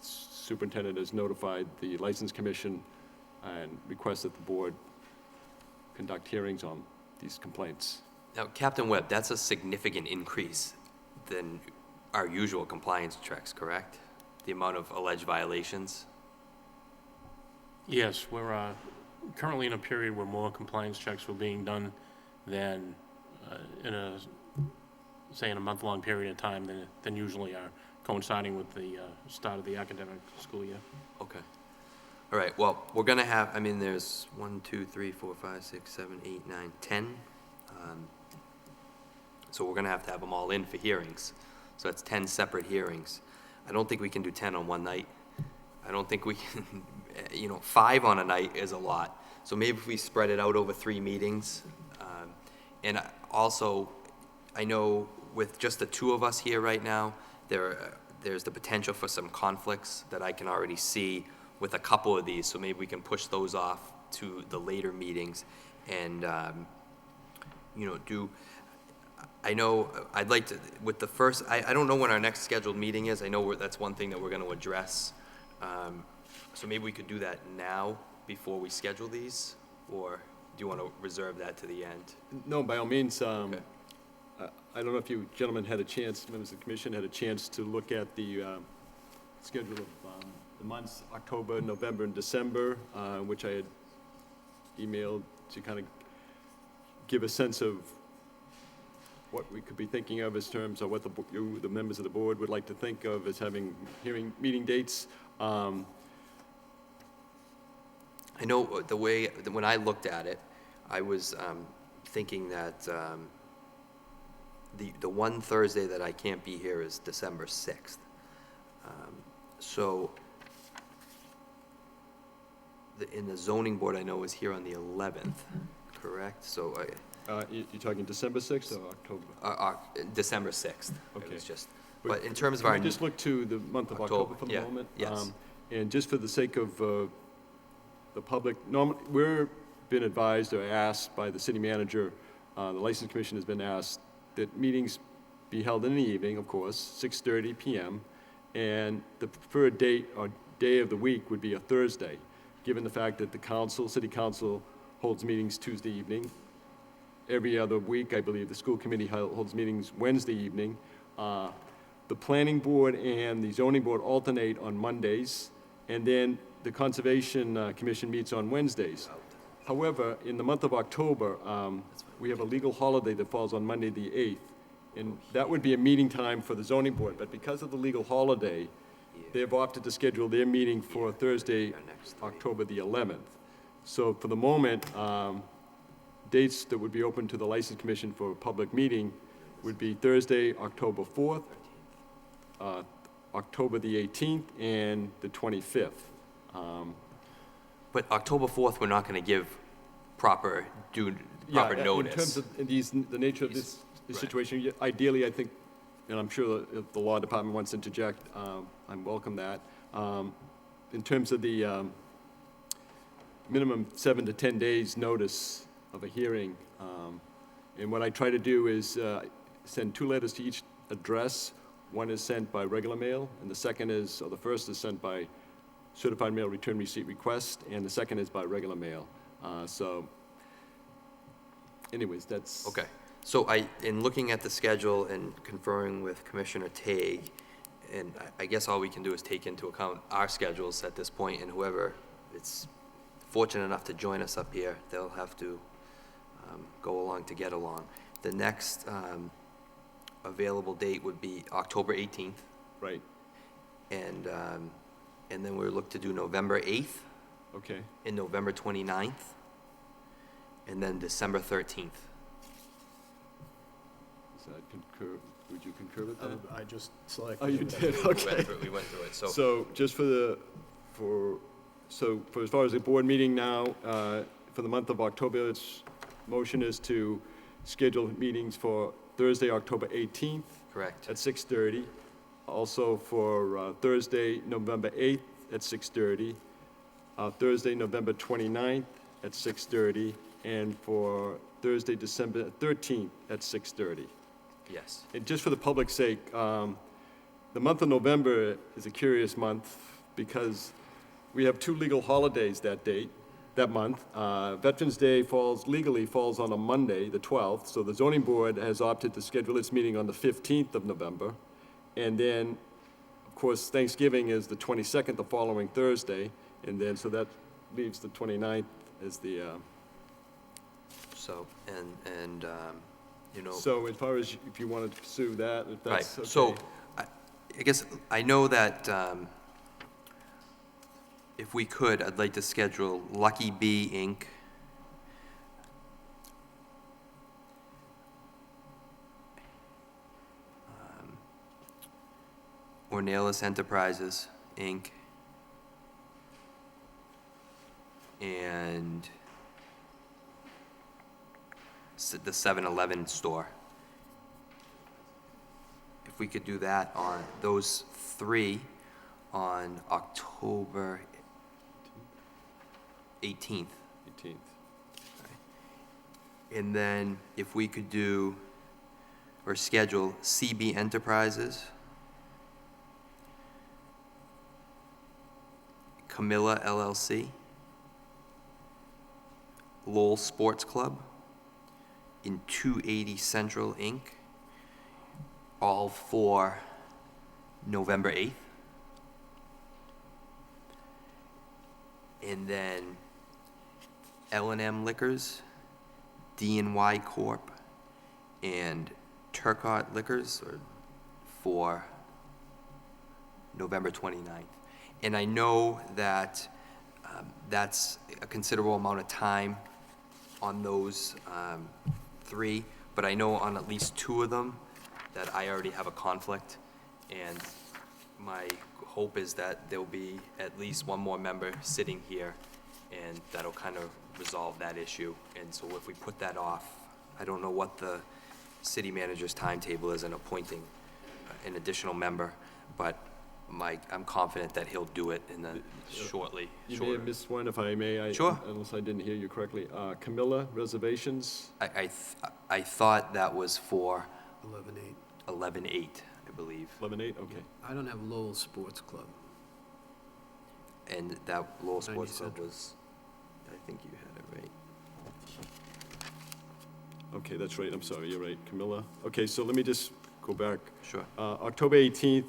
superintendent has notified the License Commission and requested the board conduct hearings on these complaints. Now, Captain Webb, that's a significant increase than our usual compliance checks, correct? The amount of alleged violations? Yes, we're currently in a period where more compliance checks were being done than in a month-long period of time than usually are, coinciding with the start of the academic school year. Okay. All right, well, we're gonna have, I mean, there's 1, 2, 3, 4, 5, 6, 7, 8, 9, 10. So we're gonna have to have them all in for hearings. So that's 10 separate hearings. I don't think we can do 10 on one night. I don't think we can, 5 on a night is a lot. So maybe if we spread it out over 3 meetings. And also, I know with just the 2 of us here right now, there's the potential for some conflicts that I can already see with a couple of these. So maybe we can push those off to the later meetings and, I know I'd like to, with the first, I don't know when our next scheduled meeting is. I know that's one thing that we're going to address. So maybe we could do that now before we schedule these, or do you want to reserve that to the end? No, by all means. Okay. I don't know if you gentlemen had a chance, members of the commission had a chance to look at the schedule of the months, October, November, and December, which I had emailed to kind of give a sense of what we could be thinking of as terms of what the members of the board would like to think of as having meeting dates. I know the way, when I looked at it, I was thinking that the one Thursday that I can't be here is December 6th. So in the zoning board, I know is here on the 11th, correct? So You're talking December 6th or October? December 6th. Okay. It was just, but in terms of our. Can we just look to the month of October for the moment? Yes. And just for the sake of the public, we're been advised or asked by the city manager, the License Commission has been asked that meetings be held in the evening, of course, 6:30 p.m., and the preferred date or day of the week would be a Thursday, given the fact that the city council holds meetings Tuesday evening. Every other week, I believe, the school committee holds meetings Wednesday evening. The planning board and the zoning board alternate on Mondays, and then the Conservation Commission meets on Wednesdays. However, in the month of October, we have a legal holiday that falls on Monday, the 8th, and that would be a meeting time for the zoning board, but because of the legal holiday, they've opted to schedule their meeting for Thursday, October the 11th. So for the moment, dates that would be open to the License Commission for a public meeting would be Thursday, October 4th, October the 18th, and the 25th. But October 4th, we're not going to give proper notice. In terms of the nature of this situation, ideally, I think, and I'm sure if the law department wants to interject, I welcome that. In terms of the minimum 7 to 10 days notice of a hearing, and what I try to do is send 2 letters to each address. One is sent by regular mail, and the first is sent by certified mail return receipt request, and the second is by regular mail. So anyways, that's... Okay. So in looking at the schedule and conferring with Commissioner Tague, and I guess all we can do is take into account our schedules at this point, and whoever is fortunate enough to join us up here, they'll have to go along to get along. The next available date would be October 18th. Right. And and then we'll look to do November 8th Okay. and November 29th, and then December 13th. Does that concur, would you concur with that? I just selected. Oh, you it. did, okay. We went through it, so. So just for as far as the board meeting now, for the month of October, motion is to schedule meetings for Thursday, October 18th Correct. at 6:30. Also for Thursday, November 8th at 6:30. Thursday, November 29th at 6:30. And for Thursday, December 13th at 6:30. Yes. And just for the public's sake, the month of November is a curious month because we have two legal holidays that month. Veterans Day legally falls on a Monday, the 12th, so the zoning board has opted to schedule its meeting on the 15th of November. And then, of course, Thanksgiving is the 22nd, the following Thursday, and then, so that leaves the 29th as the, So, and, you know. so as far as if you wanted to pursue that, if Right, that's okay. so, I guess, I know that, if we could, I'd like to schedule Lucky Bee Inc., Ornelas Enterprises, Inc., and the 7-Eleven store. If we could do that on those three on October 18th. 18th. And then if we could do, or schedule CB Enterprises, Camilla LLC, Lowell Sports Club, in 280 Central Inc., all for November 8th. And then L&M Liquors, D&Y Corp., and Turcotte Liquors for November 29th. And I know that that's a considerable amount of time on those three, but I know on at least two of them that I already have a conflict, and my hope is that there'll be at least one more member sitting here, and that'll kind of resolve that issue. And so if we put that off, I don't know what the city manager's timetable is in appointing an additional member, but I'm confident that he'll do it in the shortly. You may have missed one, if I may. Sure. Unless I didn't hear you correctly. Camilla Reservations, I thought that was for 11/8. 11/8, I believe. 11/8, okay. I don't have Lowell Sports Club. And that Lowell Sports 90 Club was, I think you had it right. Okay, that's right, I'm sorry, you're right, Camilla. Okay, so let me just go back. Sure. October 18th,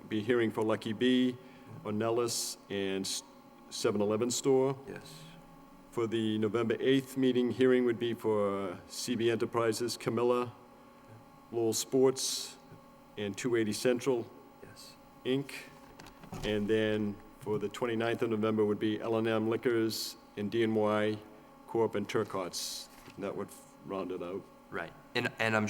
be hearing for Lucky Bee, Ornelas, and 7-Eleven store. Yes. For the November 8th meeting, hearing would be for CB Enterprises, Camilla, Lowell Sports, and 280 Central, Yes. Inc. And then for the 29th of November would be L&M Liquors and D&Y Corp. And Turcotte's. And that would round it out. Right. And I'm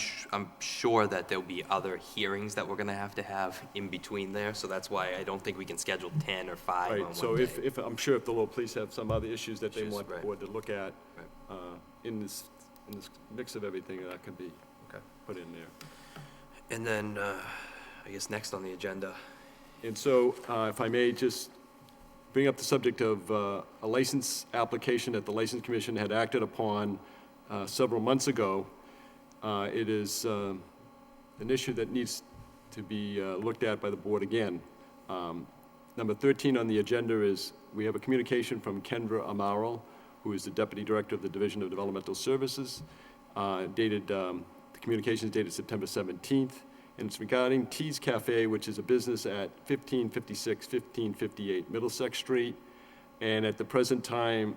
sure that there'll be other hearings that we're gonna have in between there, so that's why I don't think we can schedule 10 or 5 on one day. Right, so if, I'm sure if the Lowell Police have some other issues that they Issues, want the right. board to look at, Right. in this mix of everything, that can be Okay. put in there. And then, I guess next on the agenda, And so, if I may just bring up the subject of a license application that the License Commission had acted upon several months ago. It is an issue that needs to be looked at by the board again. Number 13 on the agenda is, we have a communication from Kendra Amaro, who is the Deputy Director of the Division of Developmental Services, the communication is dated September 17th, and it's regarding Tees Cafe, which is a business at 1556, 1558 Middlesex Street. And at the present time,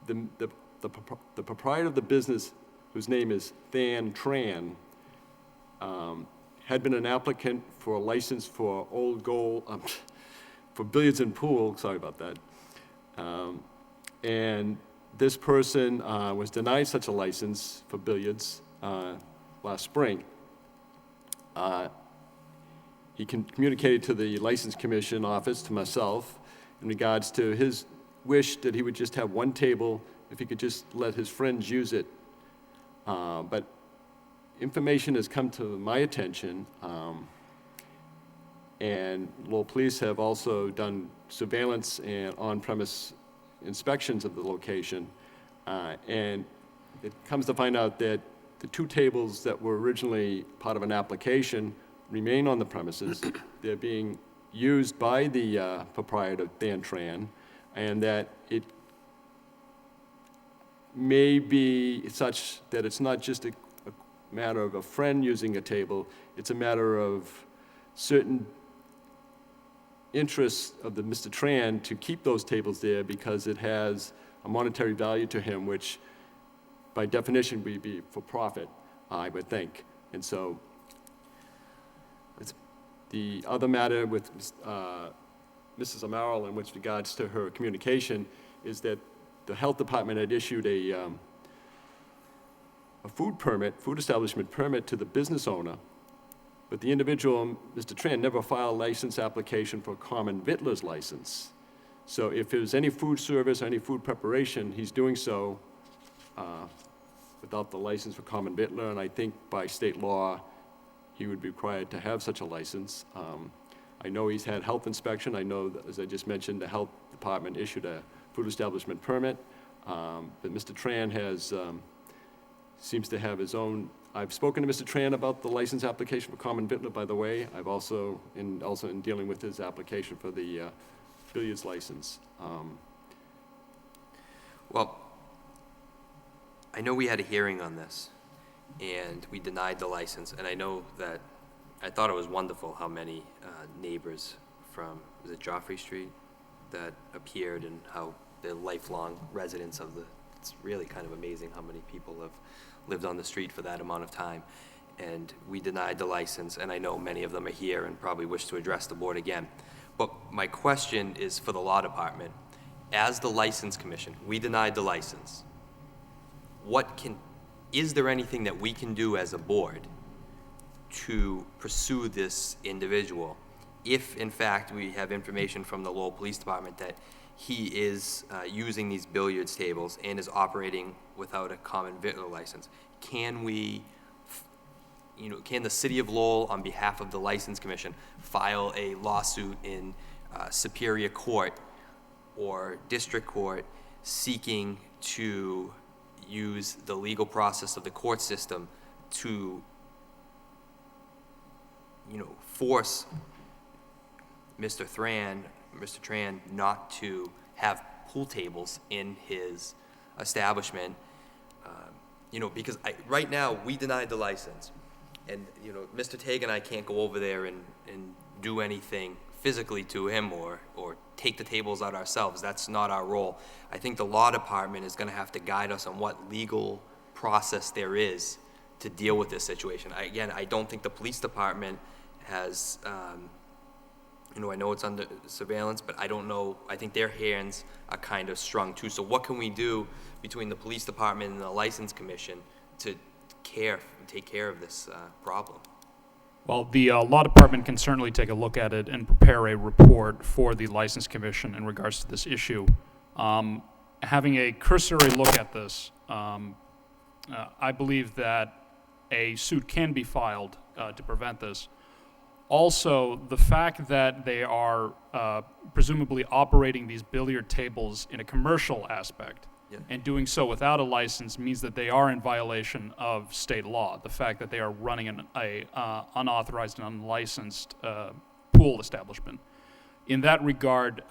the proprietor of the business, whose name is Than Tran, had been an applicant for a license for Old Gold, for billiards and pool, sorry about that. And this person was denied such a license for billiards last spring. He communicated to the License Commission office, to myself, in regards to his wish that he would just have one table, if he could just let his friends use it. But information has come to my attention, and Lowell Police have also done surveillance and on-premise inspections of the location, and it comes to find out that the 2 tables that were originally part of an application remain on the premises. They're being used by the proprietor, Dan Tran, and that it may be such that it's not just a matter of a friend using a table, it's a matter of certain interests of the Mr. Tran to keep those tables there because it has a monetary value to him, which by definition would be for profit, I would think. And so the other matter with Mrs. Amaral in which regards to her communication is that the health department had issued a food establishment permit to the business owner, but the individual, Mr. Tran, never filed a license application for a common vittler's license. So if there's any food service or any food preparation, he's doing so without the license for common vittler, and I think by state law, he would be required to have such a license. I know he's had health inspection. I know, that, as I just mentioned, the health department issued a food establishment permit, but Mr. Tran has, seems to have his own. I've spoken to Mr. Tran about the license application for common vittler, by the way. I've also in dealing with his application for the billiards license. Well, I know we had a hearing on this, and we denied the license, and I know that, I thought it was wonderful how many neighbors from, was it Joffrey Street, that appeared, and how they're lifelong residents of the, it's really kind of amazing how many people have lived on the street for that amount of time. And we denied the license, and I know many of them are here and probably wish to address the board again. But my question is for the law department. As the license commission, we denied the license. Is there anything that we can do as a board to pursue this individual if, in fact, we have information from the Lowell Police Department that he is using these billiards tables and is operating without a common vittler license? Can we, can the city of Lowell, on behalf of the License Commission, file a lawsuit in Superior Court or District Court seeking to use the legal process of the court system to, force Mr. Tran not to have pool tables in his establishment? Because right now, we denied the license. And, Mr. Tague and I can't go over there and do anything physically to him or take the tables out ourselves. That's not our role. I think the law department is going to have to guide us on what legal process there is to deal with this situation. I don't think the police department has, I know it's under surveillance, but I don't know. I think their hands are kind of strung too. So what can we do between the police department and the license commission to take care of this problem? Well, the law department can certainly take a look at it and prepare a report for the License Commission in regards to this issue. Having a cursory look at this, I believe that a suit can be filed to prevent this. Also, the fact that they are presumably operating these billiard tables in a commercial aspect, and doing so without a license means that they are in violation of state law. The fact that they are running an unauthorized and unlicensed pool establishment. In that regard,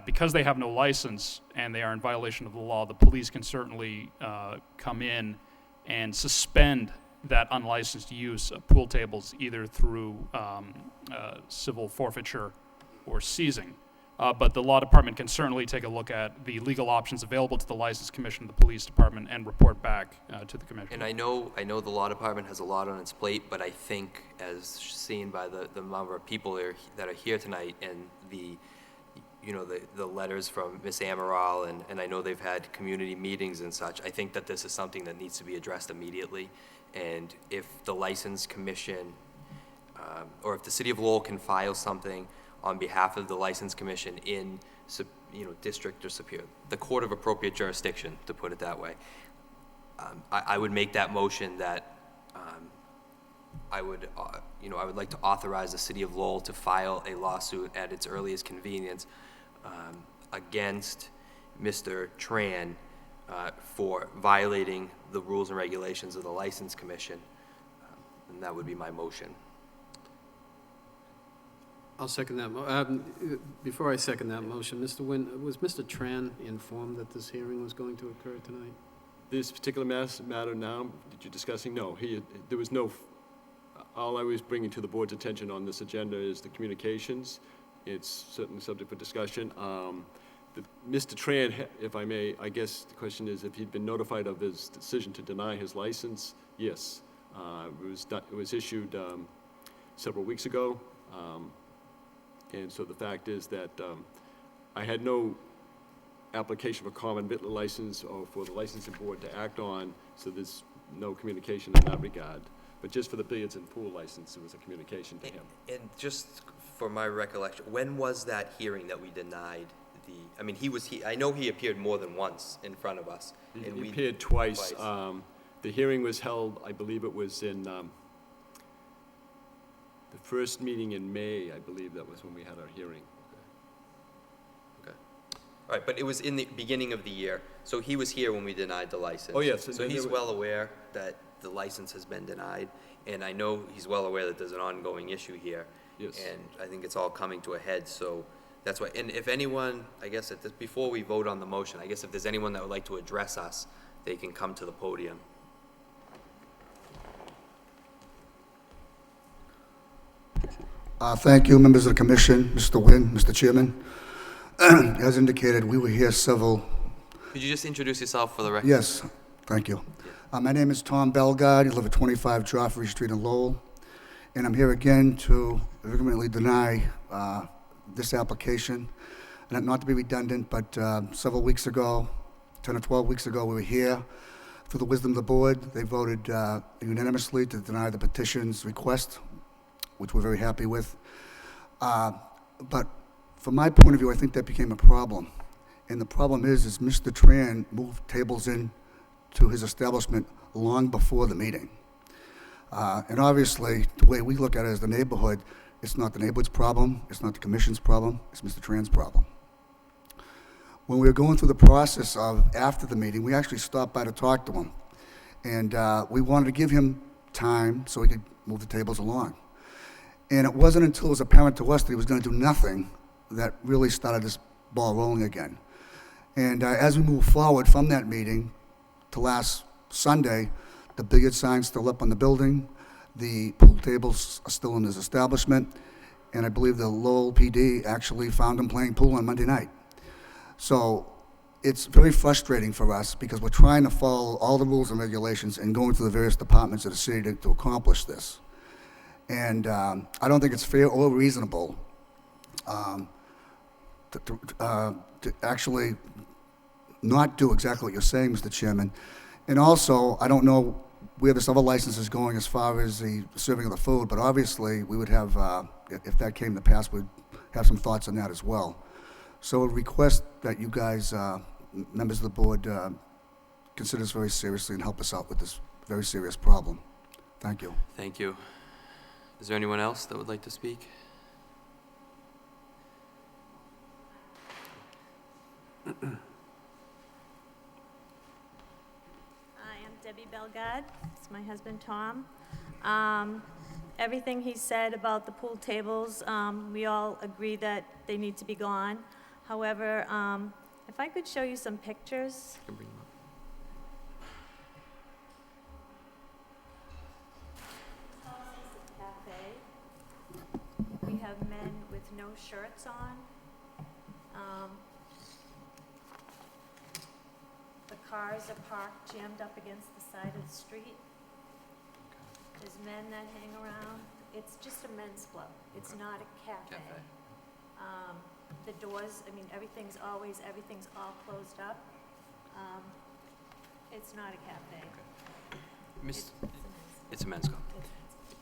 because they have no license and they are in violation of the law, the police can certainly come in and suspend that unlicensed use of pool tables either through civil forfeiture or seizing. But the law department can certainly take a look at the legal options available to the License Commission, the police department, and report back to the commission. And I know the law department has a lot on its plate, but I think, as seen by the number of people that are here tonight and the letters from Ms. Amaral, and I know they've had community meetings and such, I think that this is something that needs to be addressed immediately. And if the License Commission, or if the City of Lowell can file something on behalf of the License Commission in, district or superior, the court of appropriate jurisdiction, to put it that way, I would make that motion that I would like to authorize the City of Lowell to file a lawsuit at its earliest convenience against Mr. Tran for violating the rules and regulations of the License Commission. And that would be my motion. I'll second that. Before I second that motion, Mr. Nguyen, was Mr. Tran informed that this hearing was going to occur tonight? This particular matter now that you're discussing, no, there was no, all I was bringing to the board's attention on this agenda is the communications. It's certainly subject for discussion. Mr. Tran, if I may, I guess the question is if he'd been notified of his decision to deny his license. Yes, it was issued several weeks ago. And so the fact is that I had no application for common vittler license or for the licensing board to act on, so there's no communication in that regard. But just for the billiards and pool license, there was a communication to him. And just for my recollection, when was that hearing that we denied I know he appeared more than once in front of us. He appeared twice. The hearing was held, I believe it was in the first meeting in May, I believe that was when we had our hearing. Okay. All right, but it was in the beginning of the year, so he was here when we denied the license. Oh, yes. So he's well aware that the license has been denied, and I know he's well aware that there's an ongoing issue here. Yes. And I think it's all coming to a head, so that's why. And if anyone, I guess before we vote on the motion, I guess if there's anyone that would like to address us, they can come to the podium. Thank you, members of the commission, Mr. Nguyen, Mr. Chairman. As indicated, we were here several... Could you just introduce yourself for the record? Yes, thank you. My name is Tom Bellegarde. I live at 25 Joffrey Street in Lowell. And I'm here again to vehemently deny this application. And not to be redundant, but several weeks ago, 10 or 12 weeks ago, we were here. Through the wisdom of the board, they voted unanimously to deny the petition's request, which we're very happy with. But from my point of view, I think that became a problem. And the problem is Mr. Tran moved tables in to his establishment long before the meeting. And obviously, the way we look at it as the neighborhood, it's not the neighborhood's problem, it's not the commission's problem, it's Mr. Tran's problem. When we were going through the process of after the meeting, we actually stopped by to talk to him. And we wanted to give him time so he could move the tables along. And it wasn't until it was apparent to us that he was going to do nothing that really started this ball rolling again. And as we move forward from that meeting to last Sunday, the billiard sign's still up on the building, the pool tables are still in his establishment, and I believe the Lowell PD actually found him playing pool on Monday night. So it's very frustrating for us because we're trying to follow all the rules and regulations and going through the various departments of the city to accomplish this. And I don't think it's fair or reasonable to actually not do exactly what you're saying, Mr. Chairman. And also, I don't know where this other license is going as far as the serving of the food, but obviously we would have, if that came to pass, we'd have some thoughts on that as well. So I request that you guys, members of the board, consider this very seriously and help us out with this very serious problem. Thank you. Thank you. Is there anyone else that would like to speak? I am Debbie Bellegarde. It's my husband, Tom. Everything he said about the pool tables, we all agree that they need to be gone. However, if I could show you some pictures. You can bring them up. Cafe. We have men with no shirts on. The cars are parked jammed up against the side of the street. There's men that hang around. It's just a men's club. It's not a cafe. The doors, I mean, everything's all closed up. It's not a cafe. It's a men's club.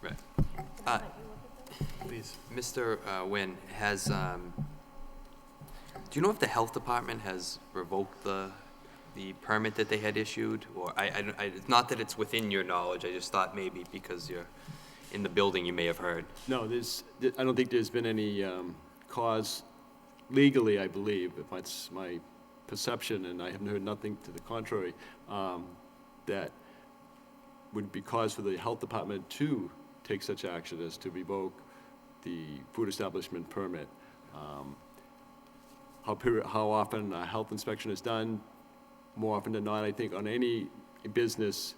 Right. Can I let you look at that? Please. Mr. Nguyen, has, do you know if the health department has revoked the permit that they had issued? Or it's not that it's within your knowledge, I just thought maybe because you're in the building, you may have heard. No, I don't think there's been any cause legally, I believe, if that's my perception, and I haven't heard nothing to the contrary, that would be cause for the health department to take such action as to revoke the food establishment permit. How often a health inspection is done, more often than not, I think on any business,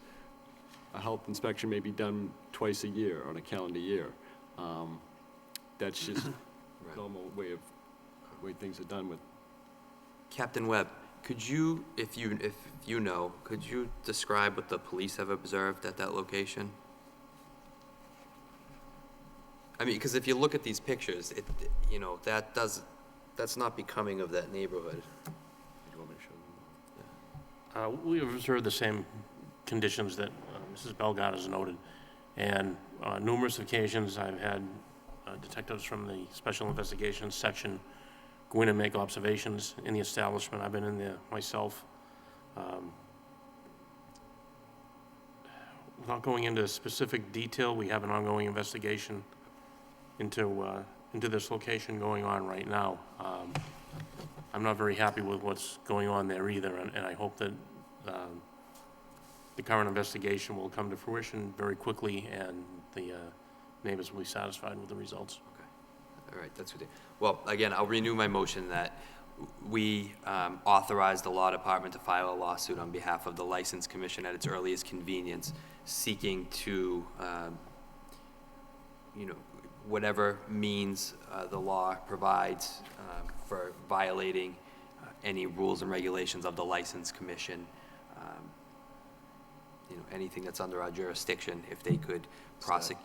a health inspection may be done twice a year on a calendar year. That's just normal way things are done with. Captain Webb, could you, if you know, could you describe what the police have observed at that location? I mean, because if you look at these pictures, that's not becoming of that neighborhood. You want me to show them? We have observed the same conditions that Mrs. Belgard has noted, and numerous occasions I've had detectives from the Special Investigations Section go in and make observations in the establishment. I've been in there myself. Without going into specific detail, we have an ongoing investigation into this location going on right now. I'm not very happy with what's going on there either, and I hope that the current investigation will come to fruition very quickly, and the neighbors will be satisfied with the results. All right, that's good. Well, again, I'll renew my motion that we authorize the law department to file a lawsuit on behalf of the License Commission at its earliest convenience, seeking to, whatever means the law provides for violating any rules and regulations of the License Commission, anything that's under our jurisdiction, if they could prosecute.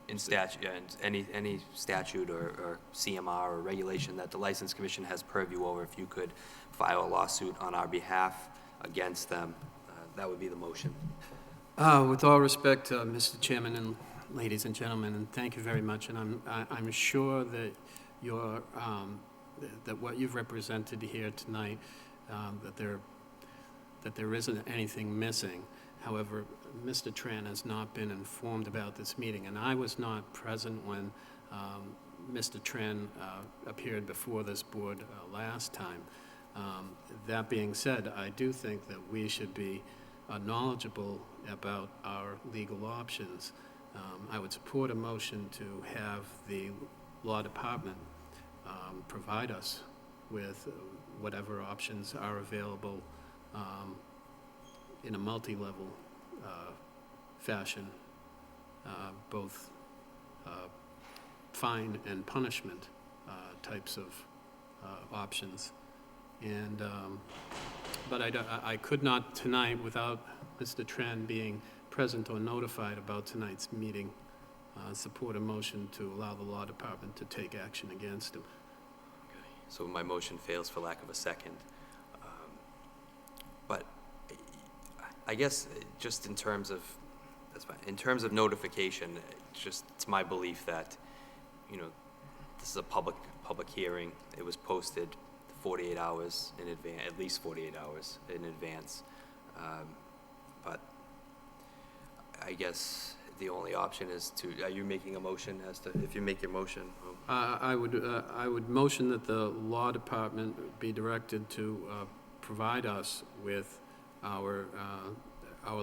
In statute, yeah, and any statute or CMR or regulation that the License Commission has purview over, if you could file a lawsuit on our behalf against them, that would be the motion. With all respect, Mr. Chairman and ladies and gentlemen, and thank you very much, and I'm sure that that what you've represented here tonight, that there isn't anything missing. However, Mr. Tran has not been informed about this meeting, and I was not present when Mr. Tran appeared before this board last time. That being said, I do think that we should be knowledgeable about our legal options. I would support a motion to have the law department provide us with whatever options are available in a multi-level fashion, both fine and punishment types of options. And, but I could not tonight, without Mr. Tran being present or notified about tonight's meeting, support a motion to allow the law department to take action against him. Okay. So my motion fails for lack of a second. But I guess just in terms of, that's fine, in terms of notification, it's my belief that, this is a public hearing. It was posted 48 hours in advance, at least 48 hours in advance. But I guess the only option is are you making a motion as to, if you make your motion? I would motion that the law department be directed to provide us with our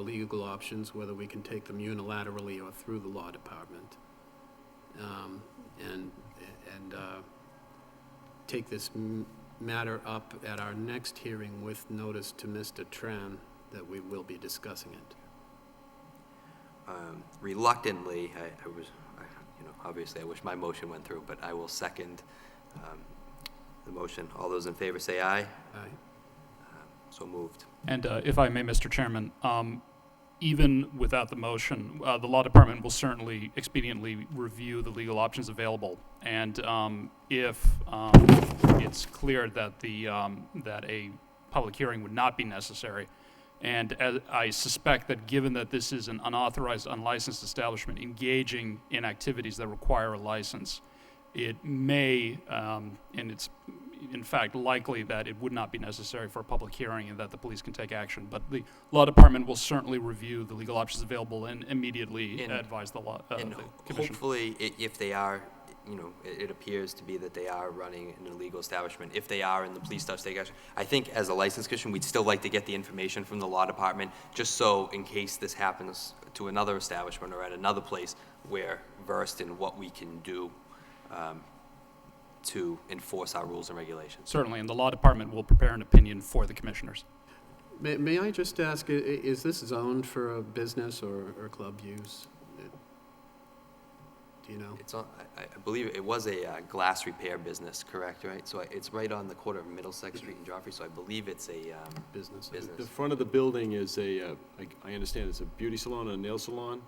legal options, whether we can take them unilaterally or through the law department, and take this matter up at our next hearing with notice to Mr. Tran that we will be discussing it. Reluctantly, obviously I wish my motion went through, but I will second the motion. All those in favor say aye. Aye. So moved. And if I may, Mr. Chairman, even without the motion, the Law Department will certainly expediently review the legal options available. And if it's clear that that a public hearing would not be necessary, and I suspect that given that this is an unauthorized, unlicensed establishment engaging in activities that require a license, it may, and it's in fact likely that it would not be necessary for a public hearing and that the police can take action. But the Law Department will certainly review the legal options available and immediately advise the And the commission. hopefully, if they are, it appears to be that they are running an illegal establishment. If they are and the police does take action, I think as a license commission, we'd still like to get the information from the Law Department, just so in case this happens to another establishment or at another place, we're versed in what we can do to enforce our rules and regulations. Certainly, and the Law Department will prepare an opinion for the commissioners. May I just ask, is this zoned for a business or club use? Do you know? It's on, I believe it was a glass repair business, correct, right? So it's right on the corner of Middlesex Street and Joffrey, so I believe it's a Business. The front of the building is I understand it's a beauty salon and a nail salon,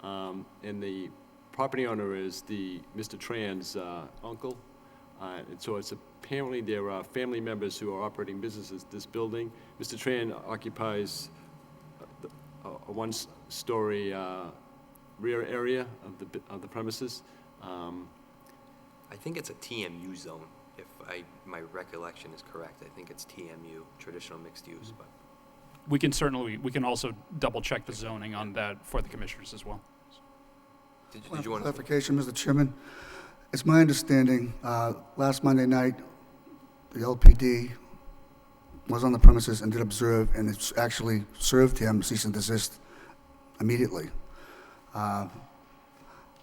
and the property owner is Mr. Tran's uncle. And so it's apparently there are family members who are operating businesses this building. Mr. Tran occupies a one-story rear area of the premises. I think it's a TMU zone, if my recollection is correct. I think it's TMU, traditional mixed use, but. We can also double-check the zoning on that for the commissioners as well. Did you want to? Clarification, Mr. Chairman. It's my understanding, last Monday night, the LPD was on the premises and did observe, and it's actually served him cease and desist immediately. I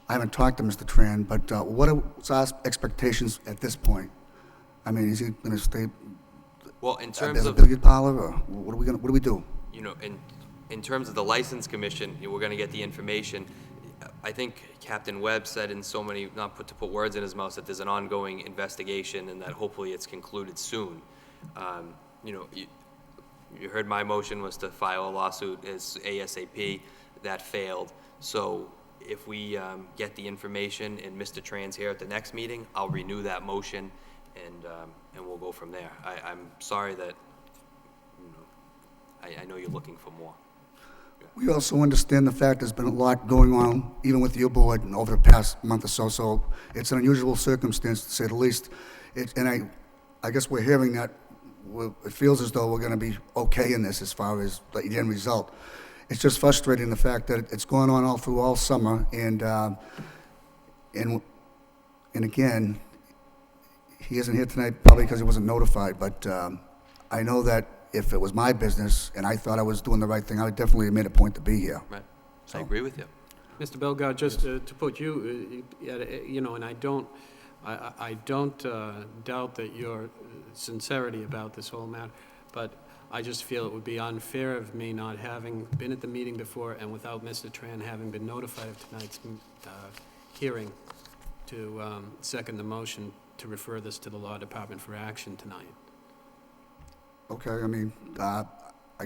haven't talked to Mr. Tran, but what are our expectations at this point? I mean, is he going to stay Well, in terms as a of, billiard parlor, or what do we do? in terms of the license commission, we're going to get the information. I think Captain Webb said in so many, not to put words in his mouth, that there's an ongoing investigation and that hopefully it's concluded soon. You heard my motion was to file a lawsuit as ASAP. That failed. So if we get the information and Mr. Tran's here at the next meeting, I'll renew that motion and we'll go from there. I'm sorry that, I know you're looking for more. We also understand the fact there's been a lot going on, even with your board, and over the past month or so. So it's an unusual circumstance, to say the least. And I guess we're hearing that it feels as though we're going to be okay in this as far as the end result. It's just frustrating, the fact that it's going on all through all summer, and again, he isn't here tonight probably because he wasn't notified. But I know that if it was my business and I thought I was doing the right thing, I would definitely have made a point to be here. Right. I agree with you. Mr. Bellegarde, just to put you, and I don't doubt that your sincerity about this whole matter, but I just feel it would be unfair of me not having been at the meeting before and without Mr. Tran having been notified of tonight's hearing to second the motion to refer this to the Law Department for action tonight. Okay, I mean, I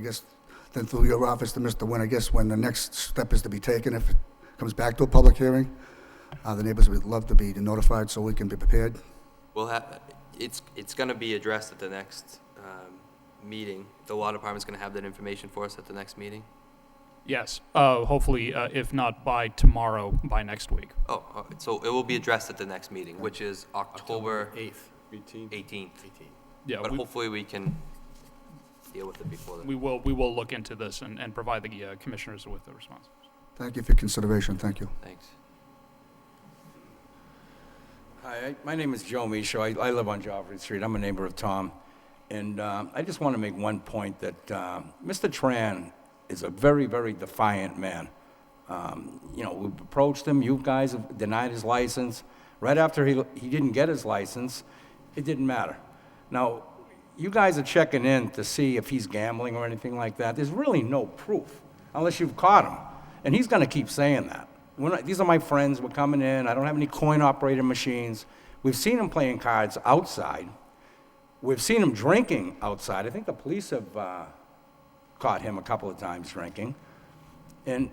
guess then through your office to Mr. Wynn, I guess when the next step is to be taken, if it comes back to a public hearing, the neighbors would love to be notified so we can be prepared. It's going to be addressed at the next meeting. The Law Department's going to have that information for us at the next meeting? Yes, hopefully, if not by tomorrow, by next week. Oh, so it will be addressed at the next meeting, which is October 18th. Yeah, but hopefully we can deal with it before then. We will look into this and provide the commissioners with the response. Thank you for your consideration. Thank you. Thanks. Hi, my name is Joe Micho. I live on Joffrey Street. I'm a neighbor of Tom. And I just want to make one point that Mr. Tran is a very, very defiant man. We've approached him. You guys have denied his license. Right after he didn't get his license, it didn't matter. Now, you guys are checking in to see if he's gambling or anything like that. There's really no proof unless you've caught him. And he's going to keep saying that. These are my friends. We're coming in. I don't have any coin-operated machines. We've seen him playing cards outside. we've seen him drinking outside. I think the police have caught him a couple of times drinking. And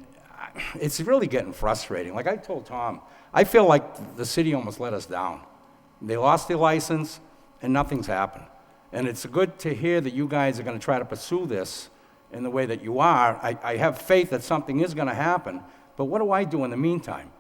it's really getting frustrating. Like I told Tom, I feel like the city almost let us down. They lost their license, and nothing's happened. And it's good to hear that you guys are going to try to pursue this in the way that you are. I have faith that something is going to happen, but what do I do in the meantime?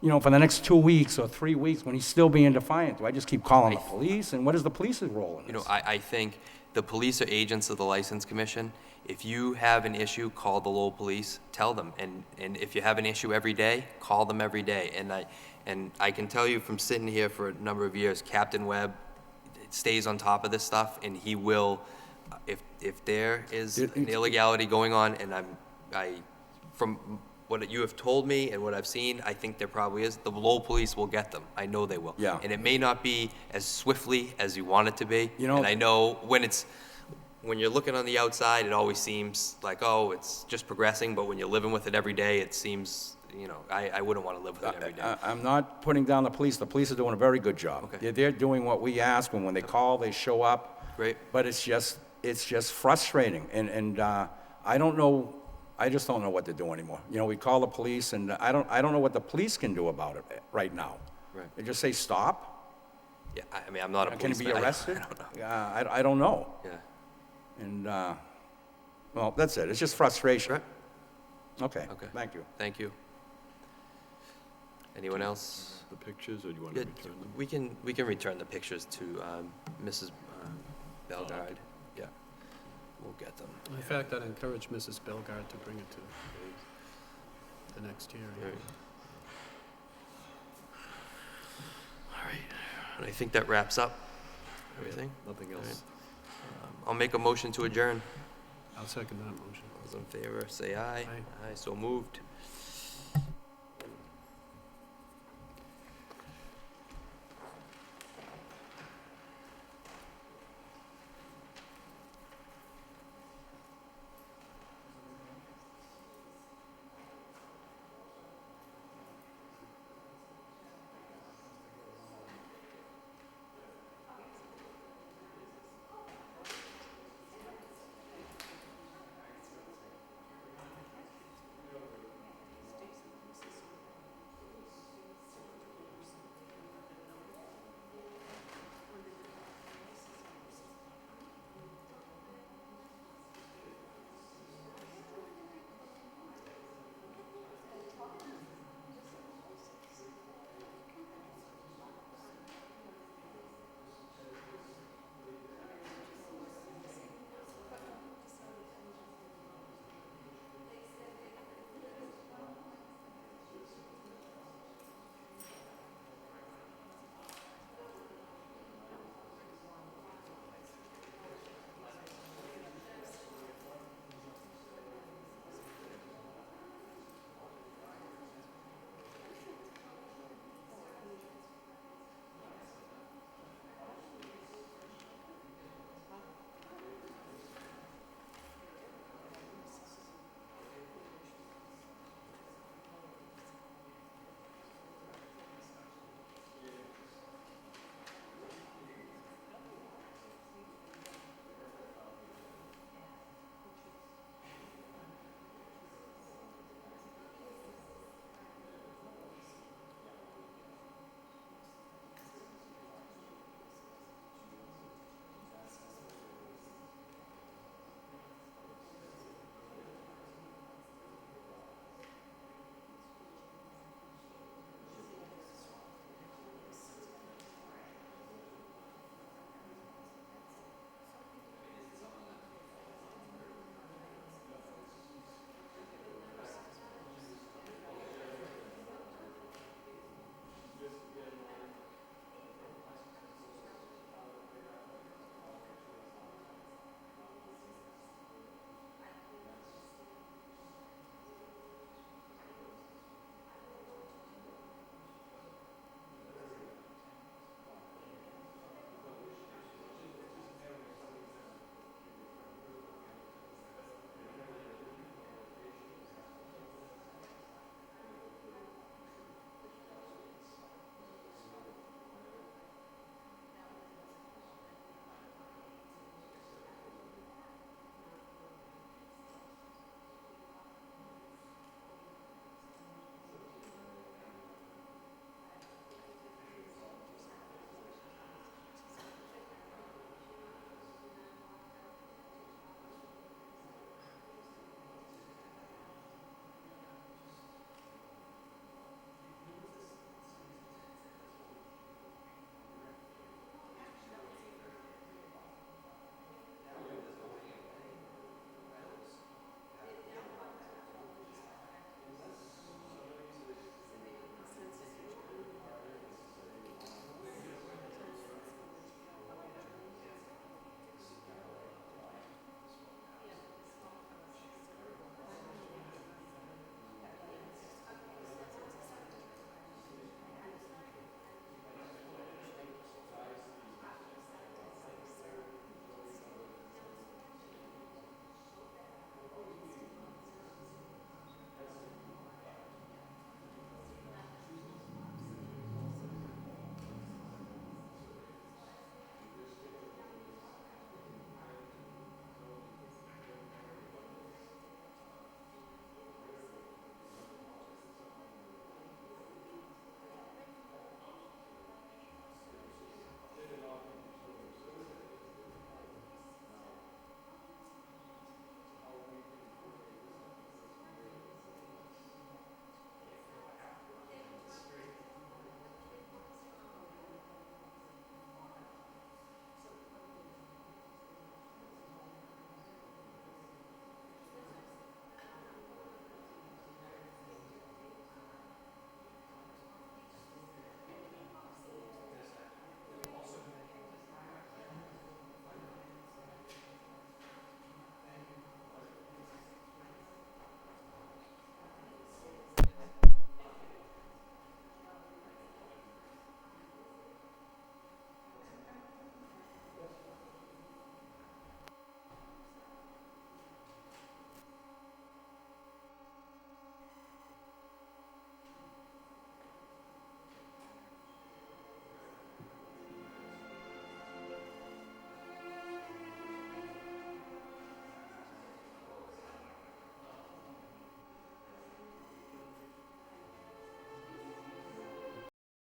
You know, for the next 2 weeks or 3 weeks when he's still being defiant? Do I just keep calling the police? And what is the police's role in this? You know, I think the police are agents of the License Commission. If you have an issue, call the Lowell Police, tell them. And if you have an issue every day, call them every day. And I can tell you from sitting here for a number of years, Captain Webb stays on top of this stuff, and he will, if there is an illegality going on, and from what you have told me and what I've seen, I think there probably is. The Lowell Police will get them. I know they will. Yeah. And it may not be as swiftly as you want it to be. You know, and I know when you're looking on the outside, it always seems like, oh, it's just progressing, but when you're living with it every day, it seems, you know, I wouldn't want to live with it every day. I'm not putting down the police. The police are doing a very good job. Okay. They're doing what we ask, and when they call, they show up. Great. But it's just frustrating, and I don't know. I just don't know what to do anymore. You know, we call the police, and I don't know what the police can do about it right now. Right. They just say stop. Yeah, I mean, I'm not a Can he policeman. be arrested? I don't know. Yeah, I don't know. Yeah. And well, that's it. It's just frustration. Right. Okay. Okay. Thank you. Thank you. Anyone else? The pictures, or do you want to Yeah, return them? we can return the pictures to Mrs. Bellegarde. Yeah, we'll get them. In fact, I'd encourage Mrs. Bellegarde to bring it to the next hearing. All right. And I think that wraps up everything. Nothing else. I'll make a motion to adjourn. I'll second that motion. Those in favor, say aye. Aye. Aye, so moved.